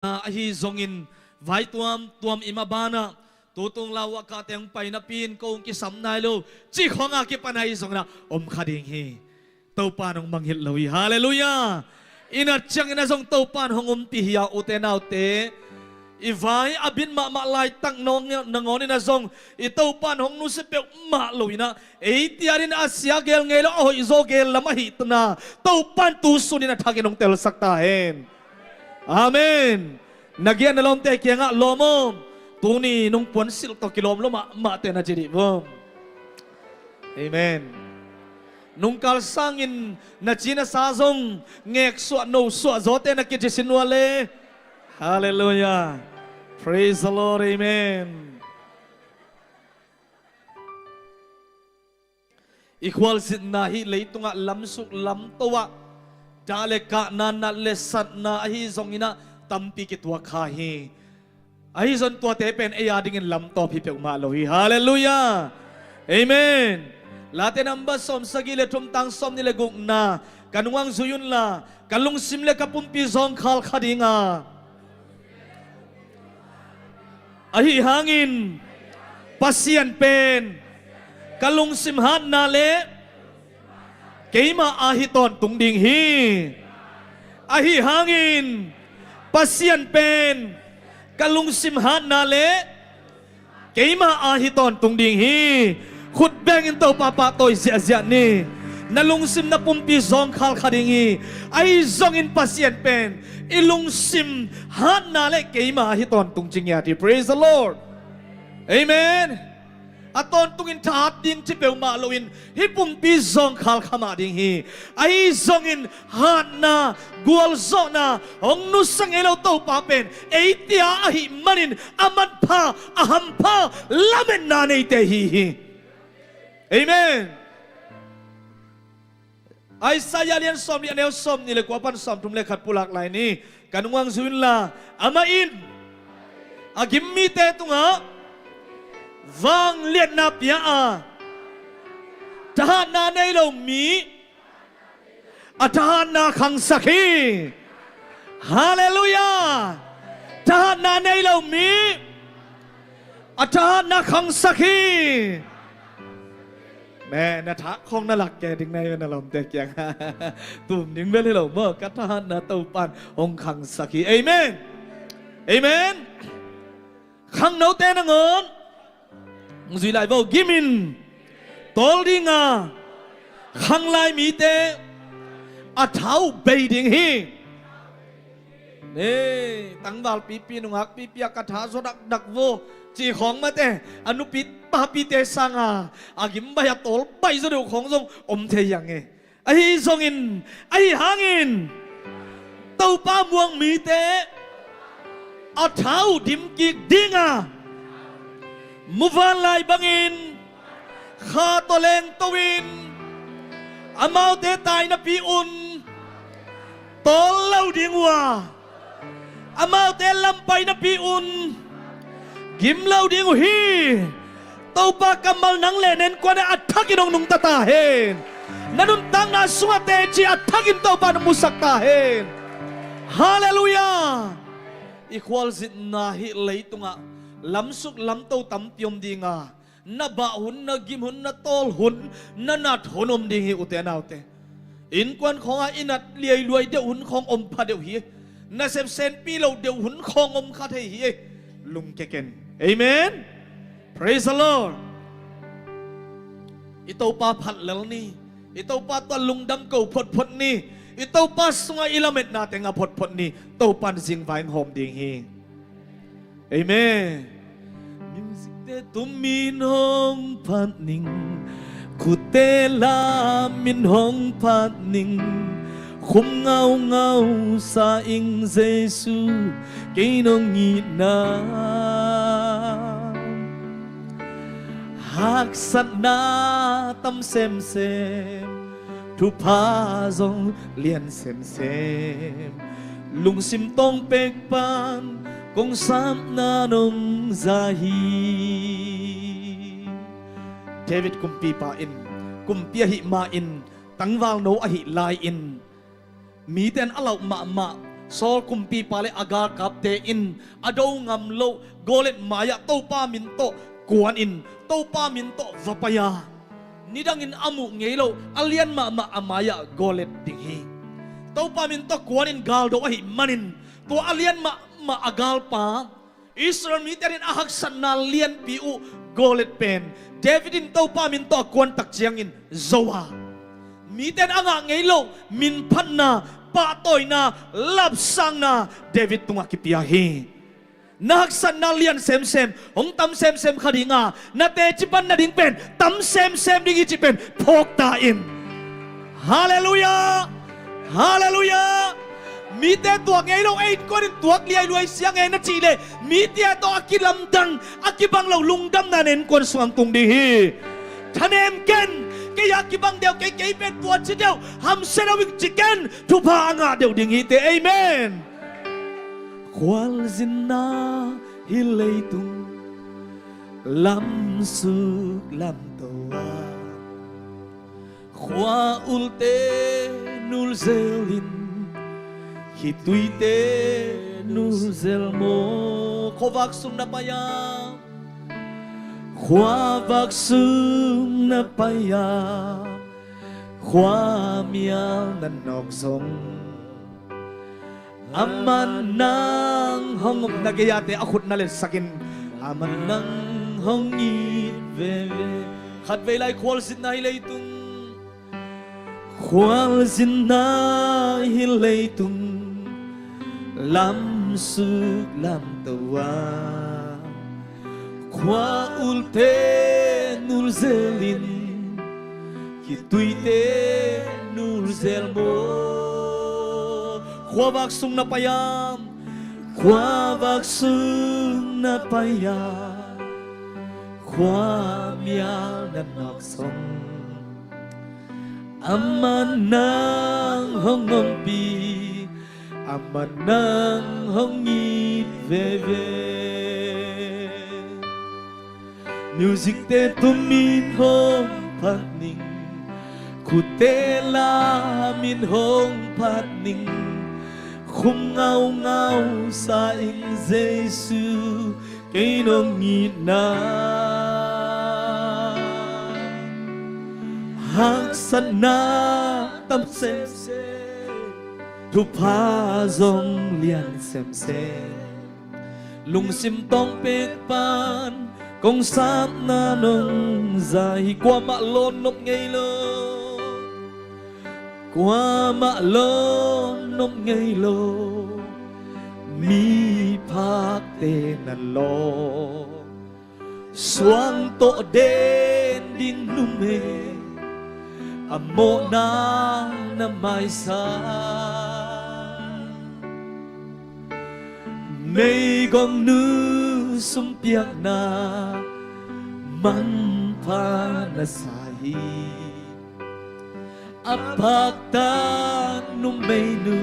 ahi zongin vai tuam imabana tutung lawa ka teng pai na pin kong ki samnai lo chi khonga ki panai zongna om khading hi to panong manghit lowi hallelujah ina chang ina zong to pan hong pi hiya utenaw te ivai abin ma lai tak nong nangon ina zong ito pan hong nu se pe ma loina e tiarin asia gel ngelo o izo gel lama hitna to pan tu sunina thaginong tel sakta hen amen nagyan na lom te kaya nga lomom tuni nung puan sil to kilom lo ma te na jiri bom amen nung kalsangin na china sazong ngek suwa no suwa zote na kijisinwale hallelujah praise the Lord amen ikwal sit na hi leitunga lamsuk lam towa dale ka na lesat na ahi zongina tampi kitwa kahi ahi zon tua te pen e adingin lam to pipek malohi hallelujah amen late namba som sagile tum tang som nile guk na kanwang zuyun la kalung simle kapumpi zong khal khadinga ahi hangin pasien pen kalung simhat na le keima ahiton tungding hi ahi hangin pasien pen kalung simhat na le keima ahiton tungding hi khut bengin to papa toy zia ni nalung sim na pumpi zong khal khadingi ai zong in pasien pen ilung sim hat na le keima ahiton tungjing ya ti praise the Lord amen aton tungin taat ding chipeu ma loin hipum pi zong khal khama ding hi ai zong in han na gual zo na ong nu sang elo to pa pen ei tia a hi manin amat pha aham pha lamen na nei te hi amen ai sayalian som ni anel som ni le kwapan som tum le khat pulak lai ni kanwang zuin la ama in agimmi te tunga vang liệt na pia a tahan na nei lo mi a tahan na khang sakhi hallelujah tahan na nei lo mi a tahan na khang sakhi mẹ na thác không na lạc kẻ tiếng này na lòng tệ kiang tụm những bên lâu mơ cắt tahan na tàu pan ông khang sakhi amen amen khang nấu tên na ngon duy lại vô gimin tol đi nga khang lai mi te a thau bay ding hi nè tăng vào pi nung hak pi ka tha so dak vô chỉ khong ma te anu pi pa pi te sanga agim ba ya tol bay zo do khong zong om the yang e ai zong in ai hang in tàu pa muang mi te a thau dim ki dinga muvan lai bangin kha to leng towin amau te tai na pi un tol lau ding wa amau te lampai na pi un gim lau ding hi to pa kamal nang le nen kwa na attack inong nung tata hen nanun tang na sunga te chi attack in to pa musak ta hen hallelujah equal zit na hi leitunga lam suk lam tàu tam tiom đi nga na ba hun na gim hun na tol hun na nat honom ding hi ute naw te in kwan khong a inat liai luai de hun khong om pha de hi na sem sen pi lo de hun khong om kha thei hi lung keken amen praise the Lord ito pa phat lel ni ito pa to lung dam ko phot ni ito pa sunga ilamet na te nga phot ni to pan sing vain hom ding hi amen music te tum min hong phat ning kute la min hong phat ning khum ngau sa ing Giêsu cái nong ngi na hak sat na tam sem thu pa zong lian sem lung sim tong pek pan kung sam na nung zahi David kumpi pa in kumpia hi ma in tangwal no a hi lai in mi ten alau ma sol kumpi pale agar kapte in ado ngam lo golet maya to pa min to kuan in to pa min to vapaya nidang in amu ngelo alian ma amaya golet dinghi to pa min to kuan in gal do hi manin to alian ma agal pa Israel mi terin ahak sanna lian piu golet pen Davidin to pa min to kuan tak chiang in zowa mi ten anga ngelo min phan na patoy na lapsang na David tunga kipiahi nahaksan na lian sem ong tam sem khadinga na te chipan na ding pen tam sem ding ichipen phok ta in hallelujah hallelujah mi te tuak ngei lo eight ko rin tuak liay luay siang ngei na chile mi te to akilamdang akibang lo lungdam na nen kon suang tung dihi thanem ken kaya kibang deo kay pen tuat si deo ham senawing chicken tupa anga deo ding ite amen Kwal zinna hilaytung lam suk lam tawa Kwa ulte nul zelin hituite nul zelmo Kovak sum na paya Kwa vak sum na paya Kwa mial na noksong Aman nang hongom nagayate akut na len sakin Aman nang hongit veve Khat velay kwal sin na hilaytung Kwal sin na hilaytung Lam suk lam tawa Kwa ulte nul zelin Kituite nul zelmo Kwa vaksung na payam Kwa vaksung na payam Kwa mial na naksong Aman nang hongompi Aman nang hongit veve Music te tumin hong patning Kutela min hong patning Khung ngao sa ing Giêsu cây nông nhịn na hak san na tâm xem thu pha dòng liền xem lùng sim tông pek pan công sáp na nông dài qua mạ lôn nộp ngay lơ qua mạ lôn nộp ngay lô mi phak tên nan lo xoang tổ đến đinh nung mê amo na mai sa mây gong nữ sum piak na man pa na sahi apak ta num mây nu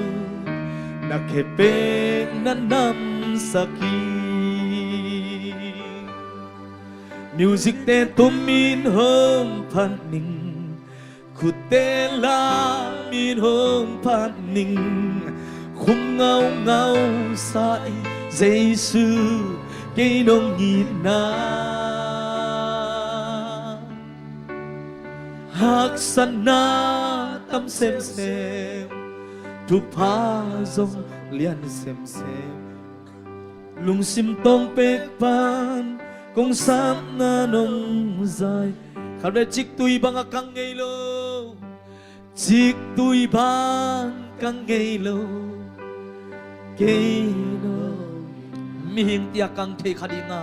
nakepek na nam saki music te tumin hong phan ning kutela min hong phan ning khung ngao sai Giêsu cây nông nhịn na hak san na tâm xem thu pha dòng liền xem lùng sim tông pek pan công sám na nông dài khảo đây chích tui bang akang ngay lo chích tui bang kang ngay lo cây lo mi hing tia kang the khadinga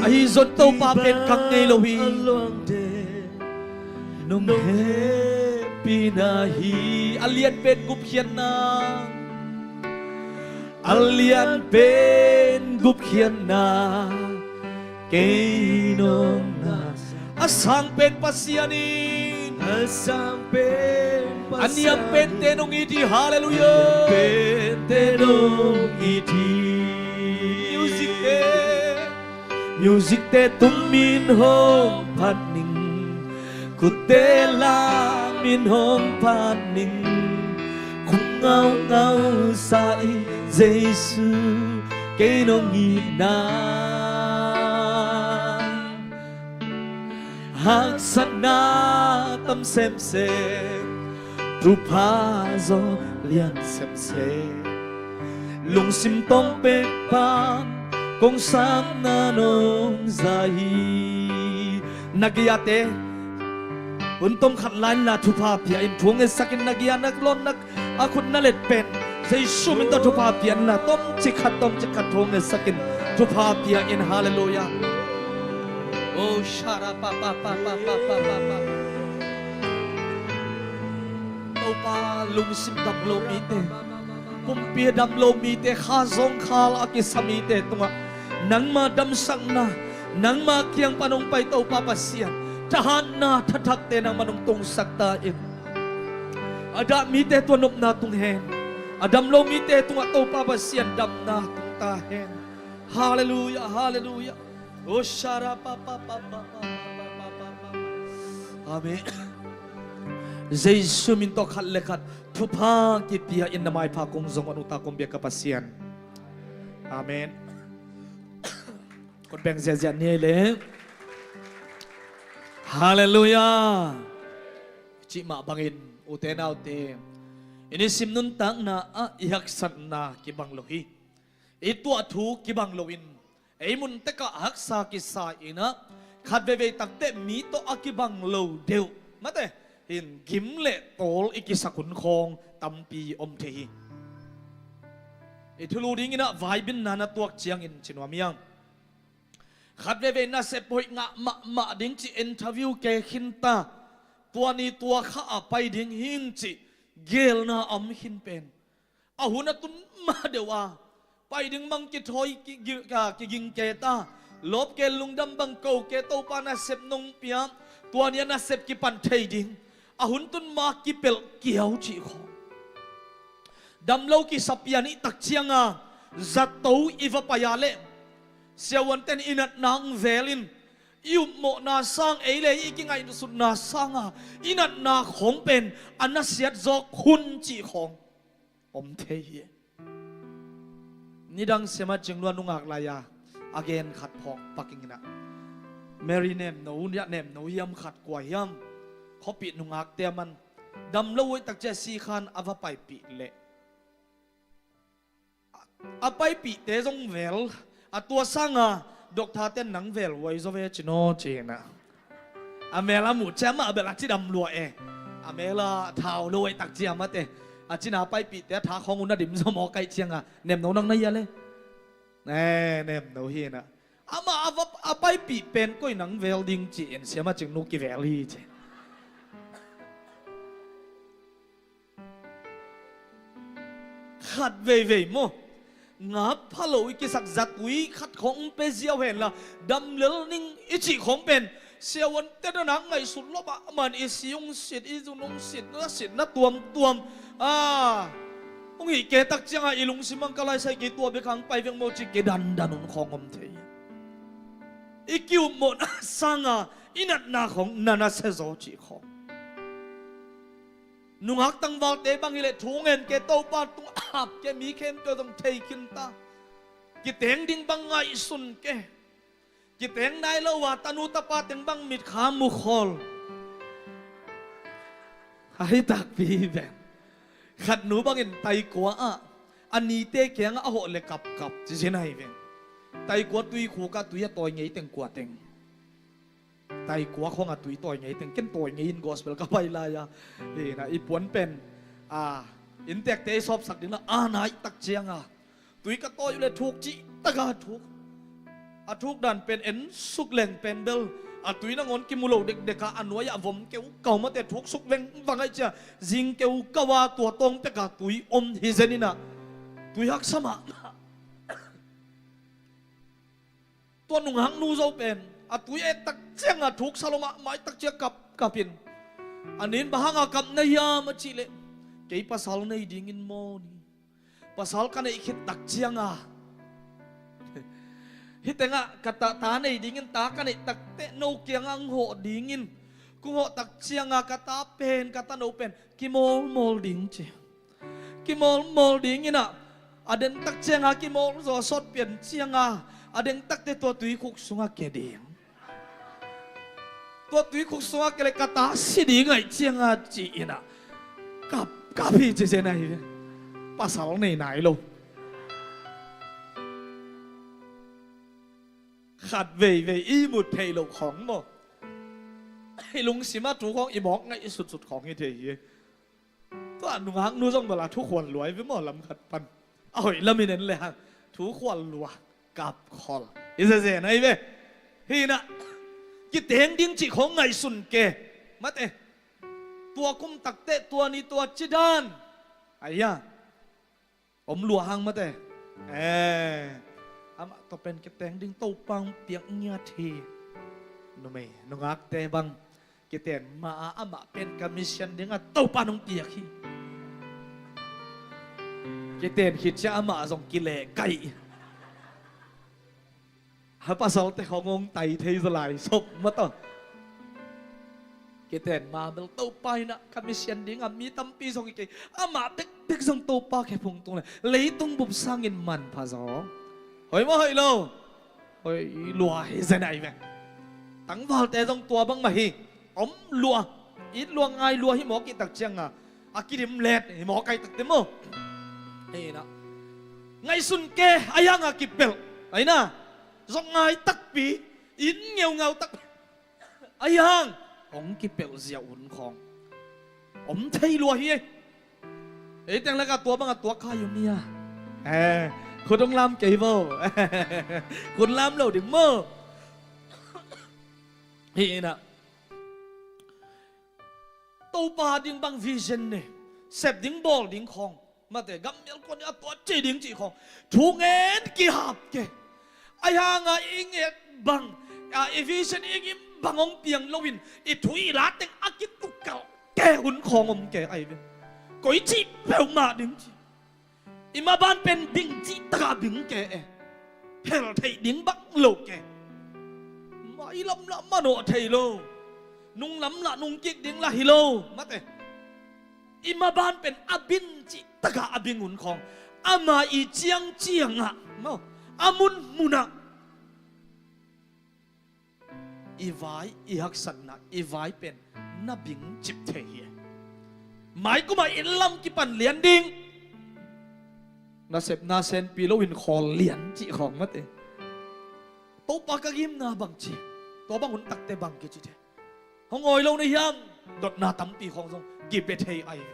ai zot to pa pen kang ngay lo hi nông he pinahi alian pen gup hian na alian pen gup hian na cây nông na asang pen pasianin asang pen aniam pen tenong iti hallelujah pen tenong iti music te tumin hong phan ning kutela min hong phan ning khung ngao sai Giêsu cái nông nhị na hak sát na tâm xem tu pha do liên xem lung sim tông bê pan kong sam na nong zai nagiate untom khat lain la thupa pia in thuang e sakin nagia nak lon nak akut na let pen sei sumin to thupa pian la tom chi khat thuang e sakin thupa pia in hallelujah oh shara pa opa lung sim dam lo mi te kumpia dam lo mi te kha zong khal akisami te tunga nang ma dam sang na nang ma kyang panong pai to pa pasian tahan na thatak te nang manong tong sakta in ada mi te to nop na tung hen adam lo mi te tunga to pa pasian dam na tung ta hen hallelujah hallelujah oh shara pa amen Giêsu min to khat lekhat thu pha ki pia in namai pha kong zong anu ta kong bia kapasian amen kon beng zia ni le hallelujah chi ma bangin uten autte ini sim nun tang na a iyak sat na ki bang lohi itu athu ki bang loin ei mun te ka hak sa ki sa ina khat ve ve tak te mi to akibang lo deu mate hin gim le tol ikisakun khong tampi om thehi ithulu ding ina vaibin nana tuak chiang in chinwamiang khat ve ve na se poi nga ma ding chi interview ke khinta tuani tua kha apai ding hing chi gel na am hin pen ahuna tun ma dewa pai ding mang ki thoi ki ging ke ta lop ke lungdam bang ko ke to pa na sep nong piam tuania na sep ki pan thei ding ahun tun ma ki pel kiau chi kho dam lo ki sapiani tak chianga zato iva payale sewan ten inat nang velin yum mo na sang eile ikingai sut na sanga inat na khong pen anasiat zo khun chi khong om thei nidang sema chingluan nungak laya again khat phok paking na Mary nem no ya nem no yam khat kwa yam khopi nungak te man dam loi tak che si khan ava pai pi le apai pi te jong vel atua sanga dokta ten nang vel wai zo ve chino chena amela mu chama bela chi dam lo e amela thao loi tak chi amate achina pai pi te tha khong una dim zo mo kai chianga nem no nang na ya le nem no hi na ama ava apai pi pen koi nang vel ding chi en siama ching nu ki vel hi che khát về về mo ngáp hello cái sắc giặt quý khát không pe diêu hẹn là đâm lỡ ninh ít chỉ không bền siêu vấn tết nó nắng ngày sụt lốp mà ít siêu xịt ít dùng nông xịt nó tuom ông nghĩ kế tắc chẳng ai lùng xí mang cái lai say cái tua bị kháng bay viên mô chỉ cái đàn ông không om thế ít kêu một sang inat na không na sẽ gió chỉ không nung hak tang val te bang ile thungen ke to pa tung ap ke mi khem to dong thei kin ta ki teng ding bang ngai sun ke ki teng nai lo wa tanu ta pa teng bang mit kham mu khol hai tak pi ben khat nu bang in tai kwa a ani te kyang a ho le kap chi sin hai ben tai kwa tui khu ka tui a toy ngei teng kwa teng tai kwa khong a tui toy ngei teng ken toy ngei in gospel ka pai la ya e na i puan pen in tek te sop sak ding na nai tak chiang tui ka toy le thuk chi taka thuk a thuk dan pen en suk leng pen bel tui na ngon ki mulo dek ka anwaya vom keu kau ma te thuk suk veng wangai cha jing keu kawa tua tong te ka tui om hi zenina tui hak sama to nung hang nu zo pen tui e tak chiang thuk saloma mai tak chia kapin anin bahanga kap na ya ma chile kei pasal nei dingin mo ni pasal kan ei khit tak chiang hitenga kata ta nei dingin ta kan ei tak te no kiang ang ho dingin ku ho tak chiang kata pen kata no pen ki mol ding che กิมอลมอลดิ้งนี่นะอเดนตักเจียงอากิมอลโซสดเปลี่ยนเจียงอาอเดนตักเตตัวตุยคุกสุงอาเกเดียงตัวตุยคุกสุงอาเกเลกตาสิดีไงเจียงอาจีนะกับพี่เจเจไหนภาษาไหนลูกขัดเว่ยอีมุดเทลกของมั้งให้ลุงสิมาถูของอีหมอกไงสุดของไอ้เทียตัวหนุ่งหักนู้ส่งเวลาทุกคนรวยไปหมดลำขัดปันเอาอีแล้วมีเน้นเลยฮะทุกคนรวยกับคอลอีเสียไหนเว้ยพี่นะกิเตงดิ้งจีของไงสุนเกมาเตตัวกุมตักเตตัวนี้ตัวจิดานไอ้ย่าผมหลวงมาเตอามาต่อเป็นกิเตงดิ้งโตปังเปียกเงียทีนุ่มเอ๋นุ่งอักเตบังกิเตนมาอามาเป็นคอมมิชชั่นดิ้งอ่ะโตปังนุ่งเปียกฮีกิเตนคิดจะอามาส่งกิเลไก่หาภาษาแต่เขางงไตเทสลายศพมาต่อกิเตนมาเบลโตไปนะคอมมิชชั่นดิ้งอ่ะมีตั้มปีส่งกี่อามาเด็กส่งโตปาแค่พงตรงเลยเลยต้องบุบสร้างเงินมันภาษาเฮ้ยมาเฮ้ยโลเฮ้ยลัวเฮ้ยเสนไหนแม่ตั้งวอลแต่ต้องตัวบ้างไหมอมลัวอีลัวไงลัวให้หมอกินตักเจียงอ่ะอากิริมเล็ดให้หมอไก่ตักเต็มมั้งเฮ้ยนะไงสุนเกะอายังอากิเปลไอ้น่ะส่งไงตักปีอินเงาตักอายังองกิเปลเสียอุ่นของอมไทยลัวเฮ้ยเอ้ยแต่แล้วก็ตัวบ้างตัวข้าอยู่เมียคุณต้องล้ำใจบ่คุณล้ำเราถึงเมื่อเฮ้ยนะตัวปลาดิ้งบางวิชั่นเนี่ยเสพดิ้งบอลดิ้งของมาแต่กำเนิดคนนี้ตัวจีดิ้งจีของถูกเงินกี่หับเกไอ้ห่างอิงเอ็ดบังอีวิชั่นอิงบังองเปียงลวินอีถุยลาเต็งอากิตุกเก่าแกหุ่นของอมแกไอ้เว้ยก๋วยจีเปลมาดิ้งจีอิมาบ้านเป็นดิ้งจีตราดิ้งแกเฮลไทยดิ้งบักโลแกไม่ล้ำละมาโนไทยโลนุ่งล้ำละนุ่งจิกดิ้งละฮิโลมาแต่อิมาบ้านเป็นอบินจิตกาอบิงหุ่นของอามาอีเจียงเจียงอะมาอามุนมุนะอีไวอีฮักสันนะอีไวเป็นนับบิงจิบเทียหมายก็มาอินลำกิปันเลียนดิ้งนาเซปนาเซนปีโลวินคอเลียนจีของมาเตตัวปากกิมนาบังจีตัวบังหุ่นตักเตบังกิจิเตห้องออยลงในยามดดนาตั้มปีของทรงกีเปเทไอเว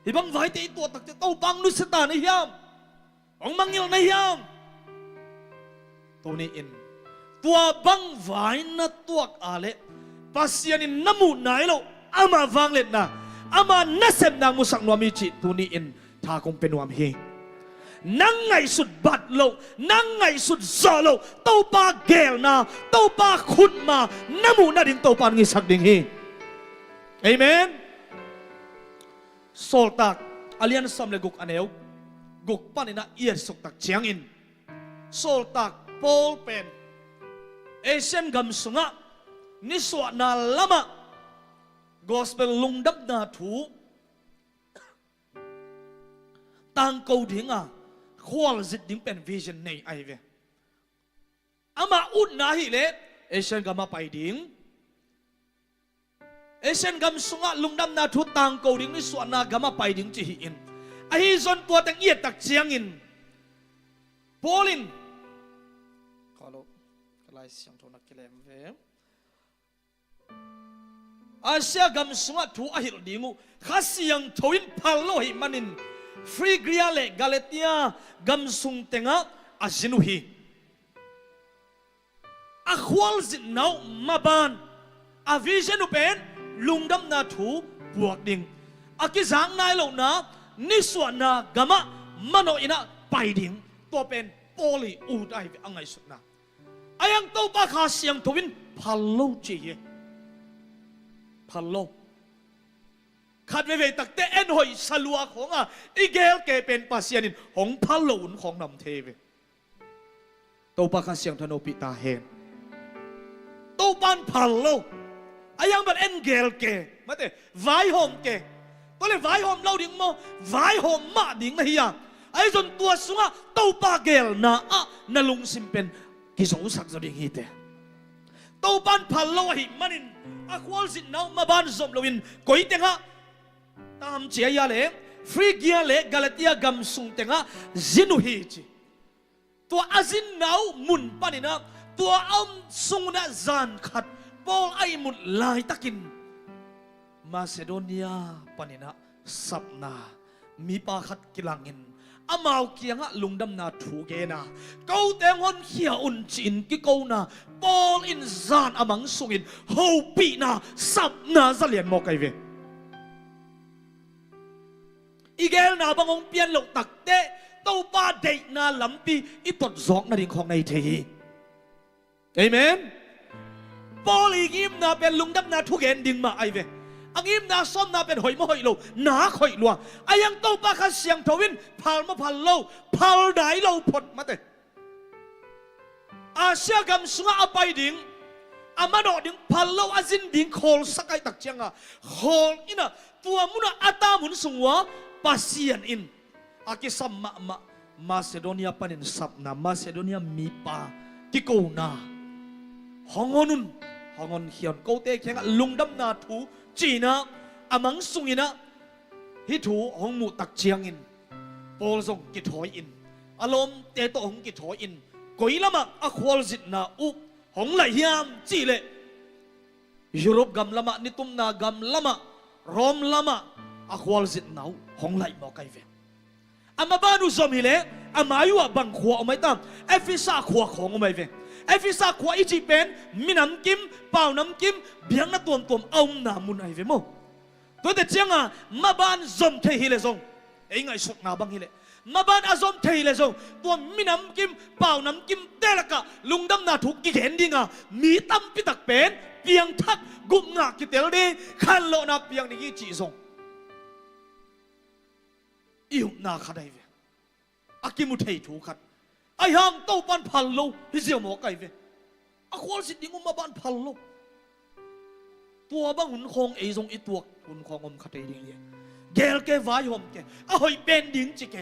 ฮิบังไว้ตีตัวตักเตตัวบังนุสตาในยามองมังยิลในยามตัวนี้อินตัวบังไว้นัดตัวอาเลปัสยานินน้ำมูนไหนเราอามาฟังเล็ดนะอามานาเซปนางมุสักนวมิจิตัวนี้อินท่าคงเป็นวามเฮนั่งไงสุดบัดโลนั่งไงสุดซอโลโตปาเกลนาโตปาขุดมาน้ำมูนาดินโตปางิสักดิ่งฮีเอเมนโซลตักอาเลียนซัมเลกุกอันเอวกุกปันนะเอียดสุกตักเชียงอินโซลตักโปลเป็นเอเชียนกัมสุงะนิสวนาลามะกอสเปลลุงดับนาถูตังกูดิ้งอ่ะควอลจิตดิ้งเป็นวิชั่นในไอเวอามาอุดนาฮิเลเอเชียนกัมมาไปดิ้งเอเชียนกัมสุงะลุงดับนาถูตังกูดิ้งนิสวนากัมมาไปดิ้งจีฮิอินไอฮิซอนตัวตังเอียตักเชียงอินโพลินก็โลกลายเสียงโทนักเกลมเวอาเซียกัมสุงะถูอาฮิลดิ้งูข้าเสียงทวินพัลโลหิมันินฟรีกรียาเลกาเลติยากัมสุงเตงะอาจินุฮีอาควอลจินนาวมาบานอาวิเชนุเป็นลุงดำนาถูบวกดิ่งอากิสังนายเหล่านานิสวนากัมะมโนอินะไปดิ่งตัวเป็นโปลีอูดไออังไงสุดนะอายังโตปาคาเสียงทวินพัลโลจีพัลโลขัดเวตักเตเอ็นหอยสลัวของอีเกลเกเป็นปัสยานินของพัลโลนของนำเทวโตปาคาเสียงธโนปิตาเฮนโตปันพัลโลอายังเป็นเอ็นเกลเกมาเตไวหอมเก ตัวเลยไว้หอมเราดิ่งโมไว้หอมมาดิ่งนะเฮียไอ้จนตัวสุงะเต้าปาเกลนะนลุงซิมเป็นกิจสักจะดิ่งฮีเตเต้าปันพัลโลหิมันินอควอลสินนามาบ้านสมโลวินก้อยเตงะตามเจียยาเล่ฟรีเกียเล่กาลติยากัมสุงเตงะจินุฮีจีตัวอาซินนาวมุนปานินะตัวอัมสุงนะจานขัดบอลไอมุนลายตะกินมาซิโดเนียปานินะสับนามีปาขัดกิลังอินอามาวเกียงะลุงดำนาถูเกนาเกาเตงฮอนเขียอุนจินกิเกานาบอลอินจานอามังสุงอินโฮปีนาสับนาจะเลียนมอกไอเวอีเกลนาบังองเปียนหลกตักเตะเต้าป้าเด็กนาลำปีอีตดจอกนาดิ่งของในเทีเอเมนบอลอีกิมนาเป็นลุงดำนาถูเกนดิ่งมาไอเวอังอิมนาซ้อมนาเป็นหอยมหอยโลหนาหอยลัวอายังเต้าป้าข้าเสียงทวินพัลมาพัลโลพัลได้โลพดมาเตอาเซียกัมสุงอาไปดิ่งอามาโดดิ่งพัลโลอาซินดิ่งโคลสักไอตักเจียงอะโคลอินะตัวมุนอาตามุนสุงวะปัสยันอินอากิสัมมาซิโดเนียปันินสับนามาซิโดเนียมีปากิโกนาฮองอนุนฮองอนเขียนโกเตเขียงลุงดำนาทูจีนะอามังสุงินะฮิทูฮองมูตักเชียงอินโปลซงกิถอยอินอารมณ์เตโตฮงกิถอยอินกุยละมักอควอลสินาอุฮองไหลยามจีเลยุโรปกัมละมะนิตุมนากัมละมะรอมละมะอควอลสินาวฮองไหลมอไกเวอามาบ้านุสมิเลอามาอยู่บังขวาอไม่ตามเอฟิซาขวาของอไม่เวเอฟิซาขวาอิจิเป็นมีน้ำกิมเปล่าน้ำกิมเบียงนัตัวตัวเอาหนามุนไอเวโมตัวเด็ดเจียงอ่ะมาบ้านซอมเทฮิเลซงเองไงสุกนาบังฮิเลมาบ้านอาซอมเทฮิเลซงตัวมีน้ำกิมเปล่าน้ำกิมเตละกะลุงดำนาถูกกิเห็นดิงอ่ะมีตั้มปิตักเป็นเปียงทักกุมงากิเตลดีขันโลนาเปียงนี่จีซงอิวนาขัดไอเวอากิมุเทยถูกขัดไอฮังเต้าปันพัลโลฮิเซียมอไกเวอาควอลสิดิงุมาบ้านพัลโลตัวบังหุ่นคงเอซงอีตัวหุ่นคงอมขัดไอดิงเยเกลเกวายหอมเกอาหอยเป็นดิงจิเก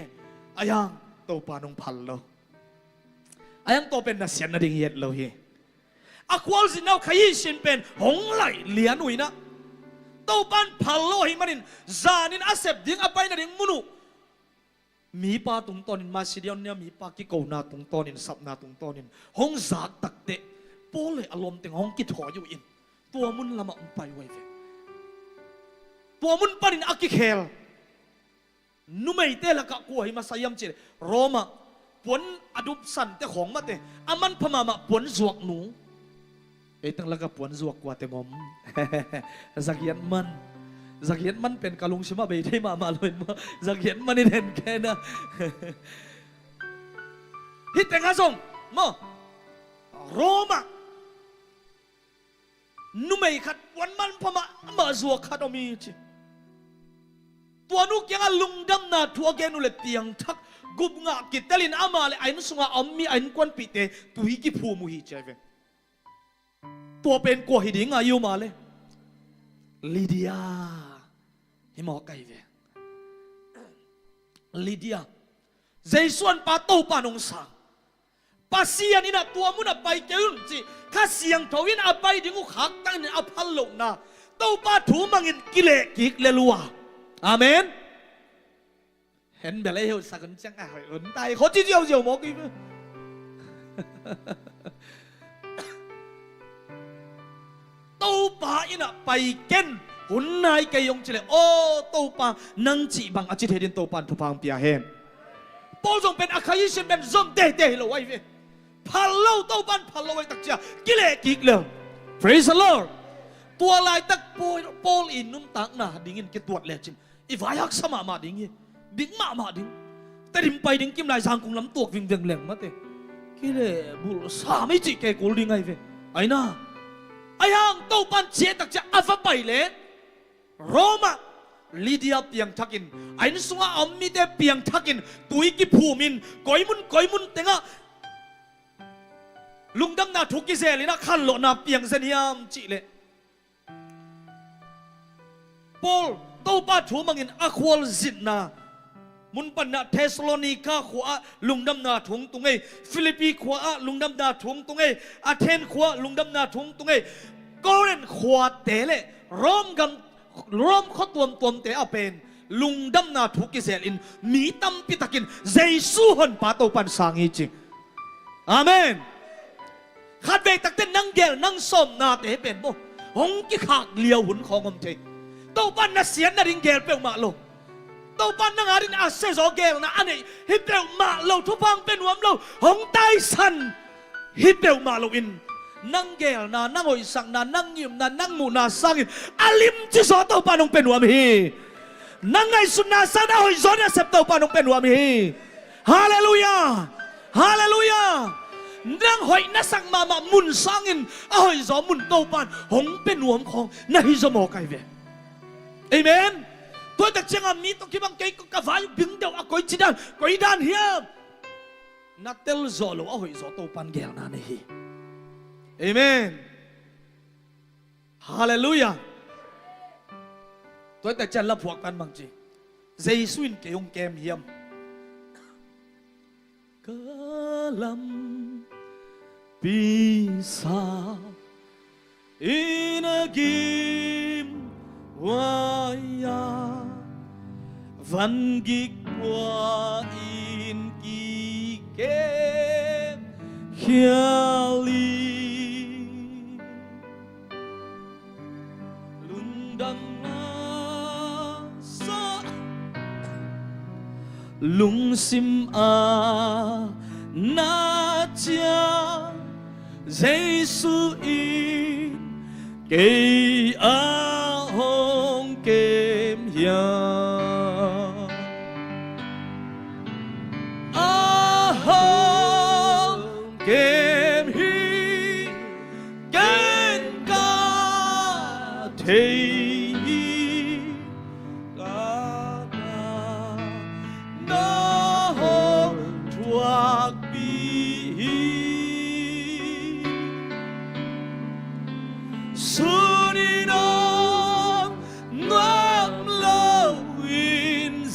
อายังเต้าปานงพัลโลอายังโตเป็นนักเสียนนาดิงเย็ดโลเฮอาควอลสินเอาขยี้สินเป็นหงไหลเหลียนุยนะเต้าปันพัลโลหิมันินจานินอาเซบดิงอาไปนาดิงมุนุมีปาตุงตอนินมาสิเดียวเนี่ยมีปากิโกนาตุงตอนินสับนาตุงตอนินห้องจากตักเตะโป้เลยอารมณ์แต่ห้องกิถออยู่อินตัวมุนละมาไปไว้เวตัวมุนปานินอากิเคลนุ่มไม่เตะละกะกัวหิมาสยามเจโรมาปวนอดุบสันแต่ของมาเตะอามันพม่ามาปวนจวกหนูตั้งละกะปวนจวกกว่าแต่งอมสักยันมันสักเห็นมันเป็นกะลุงชิมาเบย์ที่มาเลยมาสักเห็นมันนี่เห็นแค่นะฮิตแต่งาส่งมาโรมานุ่มไอ้ขัดวันมันพม่ามาจวกขัดเอามีจีตัวนุกยังลุงดำนาทัวแกนุเลเตียงทักกุบงากิตเตลินอามาเลยไอ้นุสงาอมมีไอ้นุกวนปีเตตุยกิพูมุฮิเจเวตัวเป็นกัวหิดิงอายุมาเลยลิเดียฮิมอไกเวลิเดียใจส่วนปาโตปานงสังปาเซียนี่นะตัวมุนไปเจ้าจีข้าเสียงทวินอาไปดิงูขักตั้งในอภัลโลนะโตปาถูมังอินกิเลกิกเลลัวอาเมนเห็นแบบไรเหรอสักคนจังอ่ะเห็นตายเขาจีเจียวเจียวมอกิเวโตปาอินะไปเก่นหุ่นนายเกยงเฉลโอโตปานังจีบังอาจิตเฮดินโตปานทุพังเปียเฮนปอลจงเป็นอาคายิชินเป็นซอมเตเตโลไว้เวพัลโลโตปานพัลโลไว้ตักเจ้ากิเลกิกเลย praise the Lord ตัวลายตักปอลอินนุ่มตักนะดิ้งินกิตวดเลจินอีวายักสมาดิ้งดิ้งมาดิ้งแต่ดิ้งไปดิ้งกิมลายจางคงล้ำตัววิ่งเวียงแหลงมาเตกิเลบุลสาไม่จิเกกูดิ้งไงเวไอ้น่าไอ้ยังโตปันเจตักจะอาฟไปเลยโรมาลิเดียเปียงทักินไอ้นสุงอาอมมีแต่เปียงทักินตุยกิภูมินก้อยมุนเต็งะลุงดำนาทุกกิเซลินะขันโลนาเปียงเซนียมจิเลปอลโต ตัวป้าถูมังอินอควอลซิดนามุนปันนาเทสโลนิกาขวาลุงดำนาถุงตรงไงฟิลิปปีขวาลุงดำนาถุงตรงไงอาเทนขวาลุงดำนาถุงตรงไงกอเรนขวาเตเลร่อมกันร่อมข้อตัวเตะเอาเป็นลุงดำนาถุกิเซลินมีตั้มปิตากินเจสุหันป้าตัวปันสังอีจริงอาเมนขัดเวกตักเต้นนั่งเกลนั่งส้มนาเตะเป็นบ่หงกิขากเลียวหุ่นของอมเทตัวปันน่ะเสียนน่ะริงเกลเปลมาโลตัวปันนั่งอารินอาเซโซเกลนะอันนี้ฮิเปลมาโลทุพังเป็นหัวโลหงไตสันฮิเปลมาโลอินนั่งเกลนะนั่งหอยสังนะนั่งยิมนะนั่งมูนาสังอินอาลิมจิโซตัวปันงเป็นหัวมีนั่งไงสุนาสันหอยโซเนี่ยเสพตัวปันงเป็นหัวมีฮาเลลูยาฮาเลลูยานั่งหอยนัสังมามุนสังอินหอยโซมุนตัวปันหงเป็นหัวของนาฮิโซโมไกเวเอเมนตัวตักเชียงอามีต้องคิดบางเกยก็กระฟายบิงเดียวอ่ะก้อยจีดันก้อยดันเฮียนัดเตลโซโลอ่ะหอยโซตัวปันเกลนานี่เอเมนฮาเลลูยาตัวตักเชียงละพวกกันบางจีเจสุนเกยงเกมเฮียมกะลัมปีศาอินากิมwaya van gik wa in gike hiali lundang na sa lung sim a na cha Giêsu in kei a hong kem hiam a hong kem hi ken ka thei ka na hong thuak bi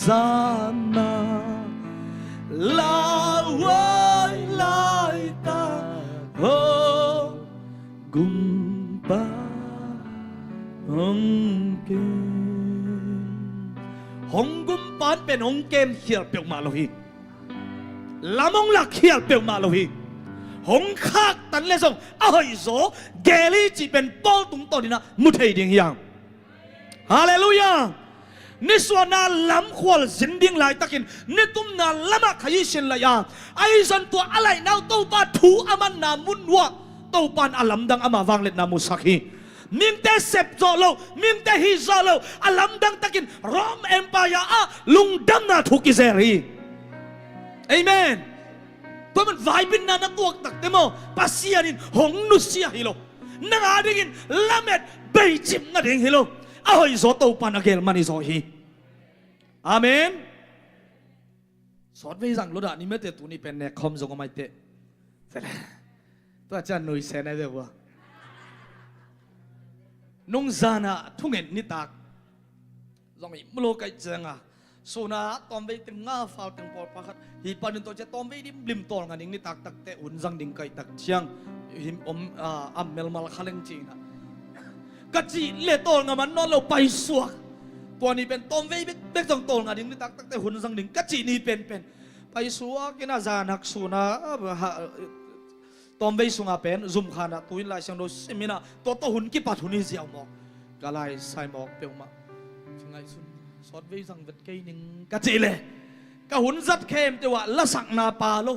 Sana la wai lai ta ho gumpa hong kem hong gumpan pen hong kem khial pel ma lo hi lamong la khial pel ma lo hi hong khak tan le song a hoi zo geli chi pen pol tung to dina mu thei ding yang hallelujahนี่ส่วนนั้นล้ำควอลสินดิ้งไหลตะกินนี่ตุ้มนั้นล้ำขยิสินละยาไอ้ส่วนตัวอะไรน่าตัวปาถูอามันนามุนวะตัวปานอลัมดังอามาวางเล็ดนามุสักฮีมิงเตเซปโซโลมิงเตฮิซาโลอลัมดังตะกินรอมเอ็มพายาลุงดังนาทุกิเซรีเอเมนตัวมันไวบินนานักตัวตักเตโมปัสยานินหงนุสยาฮิโลนักอาดิกินล้ำเอ็ดเบยจิมนาดิงฮิโลอ้อยโซตัวปานอเกลมันอิโซฮีอาเมนสอดไว้สั่งรถนี่ไม่เตะตัวนี้เป็นเนี่ยคอมส่งมาเตะเสร็จแล้วตัวอาจารย์หนุ่ยเซนได้เลยว่านุ่งซานะทุ่งเงินนิตากส่งอีมโลกไอเจงอ่ะโซนาตอมไปตึงง่าฟาวตึงปอดปะครับฮีปานินตัวจะตอมไปดิมลิมตอลกันนิตากตักเตะอุ่นจังดิ่งไก่ตักเชียงหิมอัมเมลมาลคาเลงจีนะกะจีเล่ตอลกันมันนอนเราไปสวกตัวนี้เป็นต้มเว้ยเบ็กต้องโตงานดิ้งนี่ตักแต่หุ่นสังดิ้งกะจีนี่เป็นไปสัวกินาจานักสุนาต้มเว้ยสุงาเป็นซุ่มขานะตุยลายเสียงโดสิมินะตัวหุ่นกี่ปัดหุ่นนี่เสียวหมอกกะลายใส่หมอกเปียวมาถึงไงสุนสอดเว้ยสังเวทเกยนิงกะจีเลยกะหุ่นจัดเข้มแต่ว่าละสักนาปาโล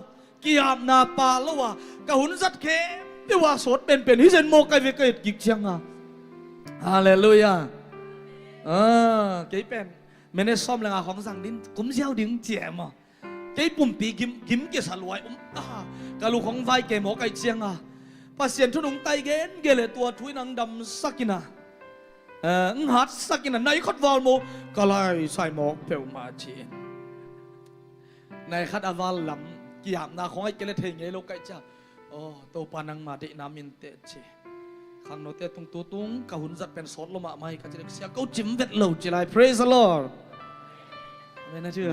กิยามนาปาโลว่ากะหุ่นจัดเข้มแต่ว่าสดเป็นฮิเซนโมกไกเวเกยกิกเชียงอ่ะฮาเลลูยาcái bên mình nói xóm là không rằng đến cũng gieo đứng trẻ mà cái bùm bị kiếm cái sản loại cái lũ không vai cái mỏ cái chiang phát hiện thu nung tay cái là tua thui năng đầm sakina hát sakina này khát vào mồ cái lại sai mỏ bèo mà chị này khát vào lắm kỳ hàm na không ai cái là thế nghe lâu cái cha tàu pan năng mà để nam in tệ chị ข้างโน้ตเตตุงตัวตุงกะหุ่นจัดเป็นสดลงมาไม่ก็จะเสียเขาจิ้มเวทเหล่าจิไล praise the Lord ไม่น่าเชื่อ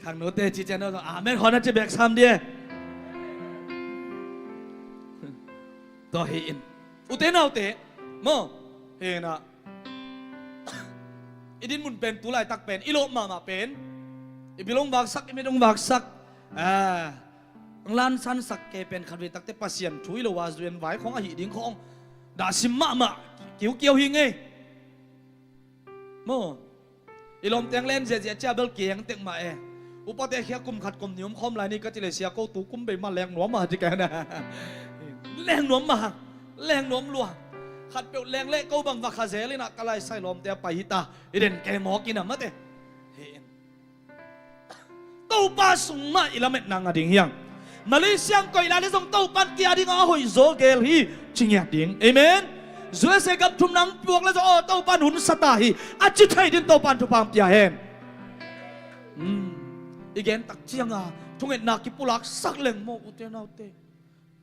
ข้างโน้ตเตจีเจนก็อาเมนขอน่าจะแบกซ้ำเดียตัวเห็นอุเตนเอาเตะโมเห็นอ่ะอีดินมุนเป็นตัวไหลตักเป็นอีโลมาเป็นอีบิลงบากสักอีไม่ลงบากสักลานสันสักเกเป็นขันเวตักเตปัสเซียนช่วยโลวาสเวียนไหวของอหิดิ้งของดาซิมมาเกี่ยวหิงไงโมอีลมเตียงเล่นเสียเจ้าเบลเกียงเตียงมาอุปเตะแค่กุมขัดกุมนิยมคอมลายนี่ก็จะเลยเสียกูตูกุมไปมาแรงหนัวมาจิแกนะแรงหนัวมาแรงหนัวลัวขัดเปลวแรงเละกูบังวักขาเซเลยนะกะไรใส่ลมเตียไปหิตาอีเด่นแกหมอกินอ่ะมั้งเตะเห็นตู้ปลาสุ่มมาอีละเม็ดนางอดิ่งยังมาเลเซียก็อีละนี่ส่งตู้ปันกียดิ่งอ่ะหอยโซเกลฮีจริงอย่างดิ่งเอเมนสวยเสกกับทุ่มนังปวกแล้วจะอ้อตู้ปันหุ่นสตาฮีอาจิตให้ดินตู้ปันทุบางปียเห็นอีกแกนตักเจียงอ่ะทุ่งเอ็นนักกิปุลักสักเล่งโมอุเตนาเต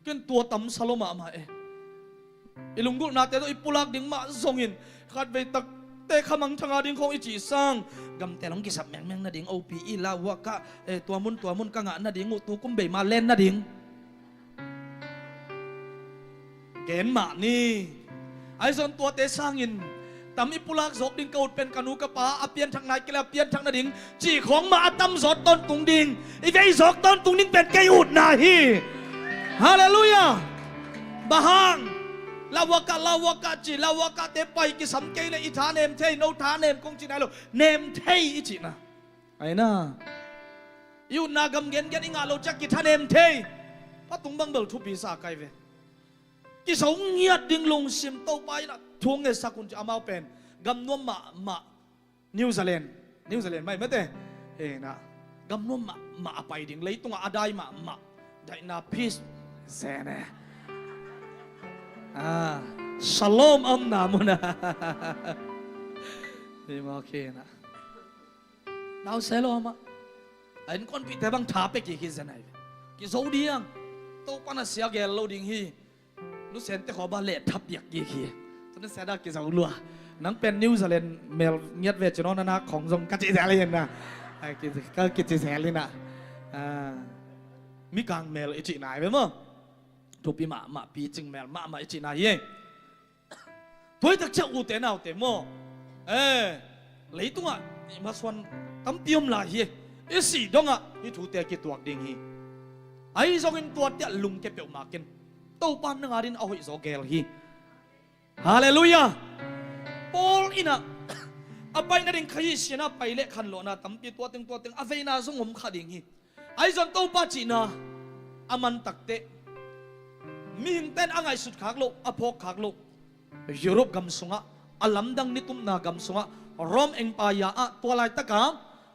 เกินตัวต่ำสโลมามาอีลุงกุนาเตตัวอีปุลักดิ่งมาส่งอินขัดไปตักเตะขมังทางอาดิ่งของอีจีซังกำแต่ลองกิสับแมงนาดิ่งโอพีอีลาวะกะตัวมุนกังอ่ะนาดิ่งงูตูกุ้มเบมาเล่นนาดิ่งเกณฑ์มานี่ไอ้ส่วนตัวเตะสร้างอินตำอีปุลักศกดิ่งเกาดเป็นกนูกระป๋าอาเปียนทางไหนก็แล้วเปียนทางนาดิ่งจีของมาตำสดต้นตุงดิ่งอีเวศกต้นตุงดิ่งเป็นไก่อุดนาฮีฮาเลลูยาบาฮังลาวกะจีลาวกะเตไปกิสัมเกยเลยอิธาเนมเทยโนธาเนมคงจีนายโลเนมเทยอิจินะไอ้น่ะยูนากำเงินอิงาโลจักกิธาเนมเทยพระตุงบังเบิลทุบีสาไกเวกิสงเงียดดิ่งลงซิมโตไปนะทวงเงสักคุณจะเอามาเป็นกำนวมมานิวซีแลนด์ไม่เต้นะกำนวมมาไปดิ่งเลยตรงอาได้มาได้นาพีสเซเน่ชโลมอัมนามุนะนี่มาโอเคนะเราเซโลมาไอ้คนพิจารณาท้าไปกี่คิดไหนกี่โซเดียงโตปนัสเสียแกโลดิ่งฮีนุเซนแต่ขอบาเล่ทับอยากกี่ขี้ตอนนั้นเสียดายกี่สาวลัวนังเป็นนิวซีแลนด์เมลเงียบเวชโนนะของทรงกัจจิแสเลยนะก็กัจจิแสเลยนะมีการเมลอิจินายไปมั้งทุบปีมาปีจึงเมลมาอิจินายเองถ้วยตักเจ้าอุเตนเอาเตโมเลยตัวมาส่วนตั้มเตียมลายเฮียสีดงอ่ะนี่ถูเตะกี่ตัวดิ่งฮีไอ้ส่งอินตัวเตะลุงเก็บเปียวมากินตู้ปันนึงอาดินเอาหิโซเกลฮีฮาเลลูยาปอลอินะอาไปนั่นเองขยี้เสียนะไปเละขันโลนะตั้มปีตัวตึงอาเวน่าส่งผมขาดิ่งฮีไอ้ส่วนตู้ปัจจินะอามันตักเตะมีหินเต้นอ่างไอสุดขากโลอพกขากโลยุโรปกำสงะอัลลัมดังนิตุมนากำสงะโรมเอ็มพายาตัวลายตะกา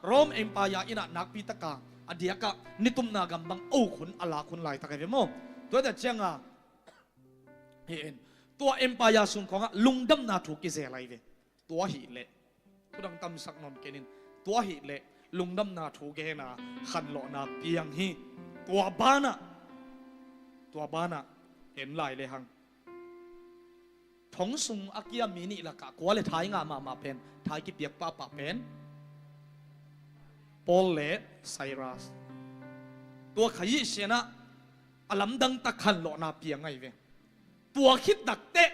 โรมเอ็มพายาอินะนักปีตะกาอดียกะนิตุมนากำบังโอ้ขุนอัลลาขุนลายตะกาเวโมตัวแต่เจ้าเห็นตัวเอ็มพายาสุนของลุงดำนาถูกกิเซอะไรเวตัวหิเละผู้ดังตำสักนนเกนินตัวหิเละลุงดำนาถูกเกนาขันโลนาเปียงฮีตัวบ้านะเห็นลายเลยฮังทงสุงอากิยามินิละกะกัวเลยท้ายงามาเป็นท้ายกิเปียกป้าเป็นปอลเลไซรัสตัวขยี้เชนะอลัมดังตะขันโลนาเปียงไงเวตัวคิดดักเตะ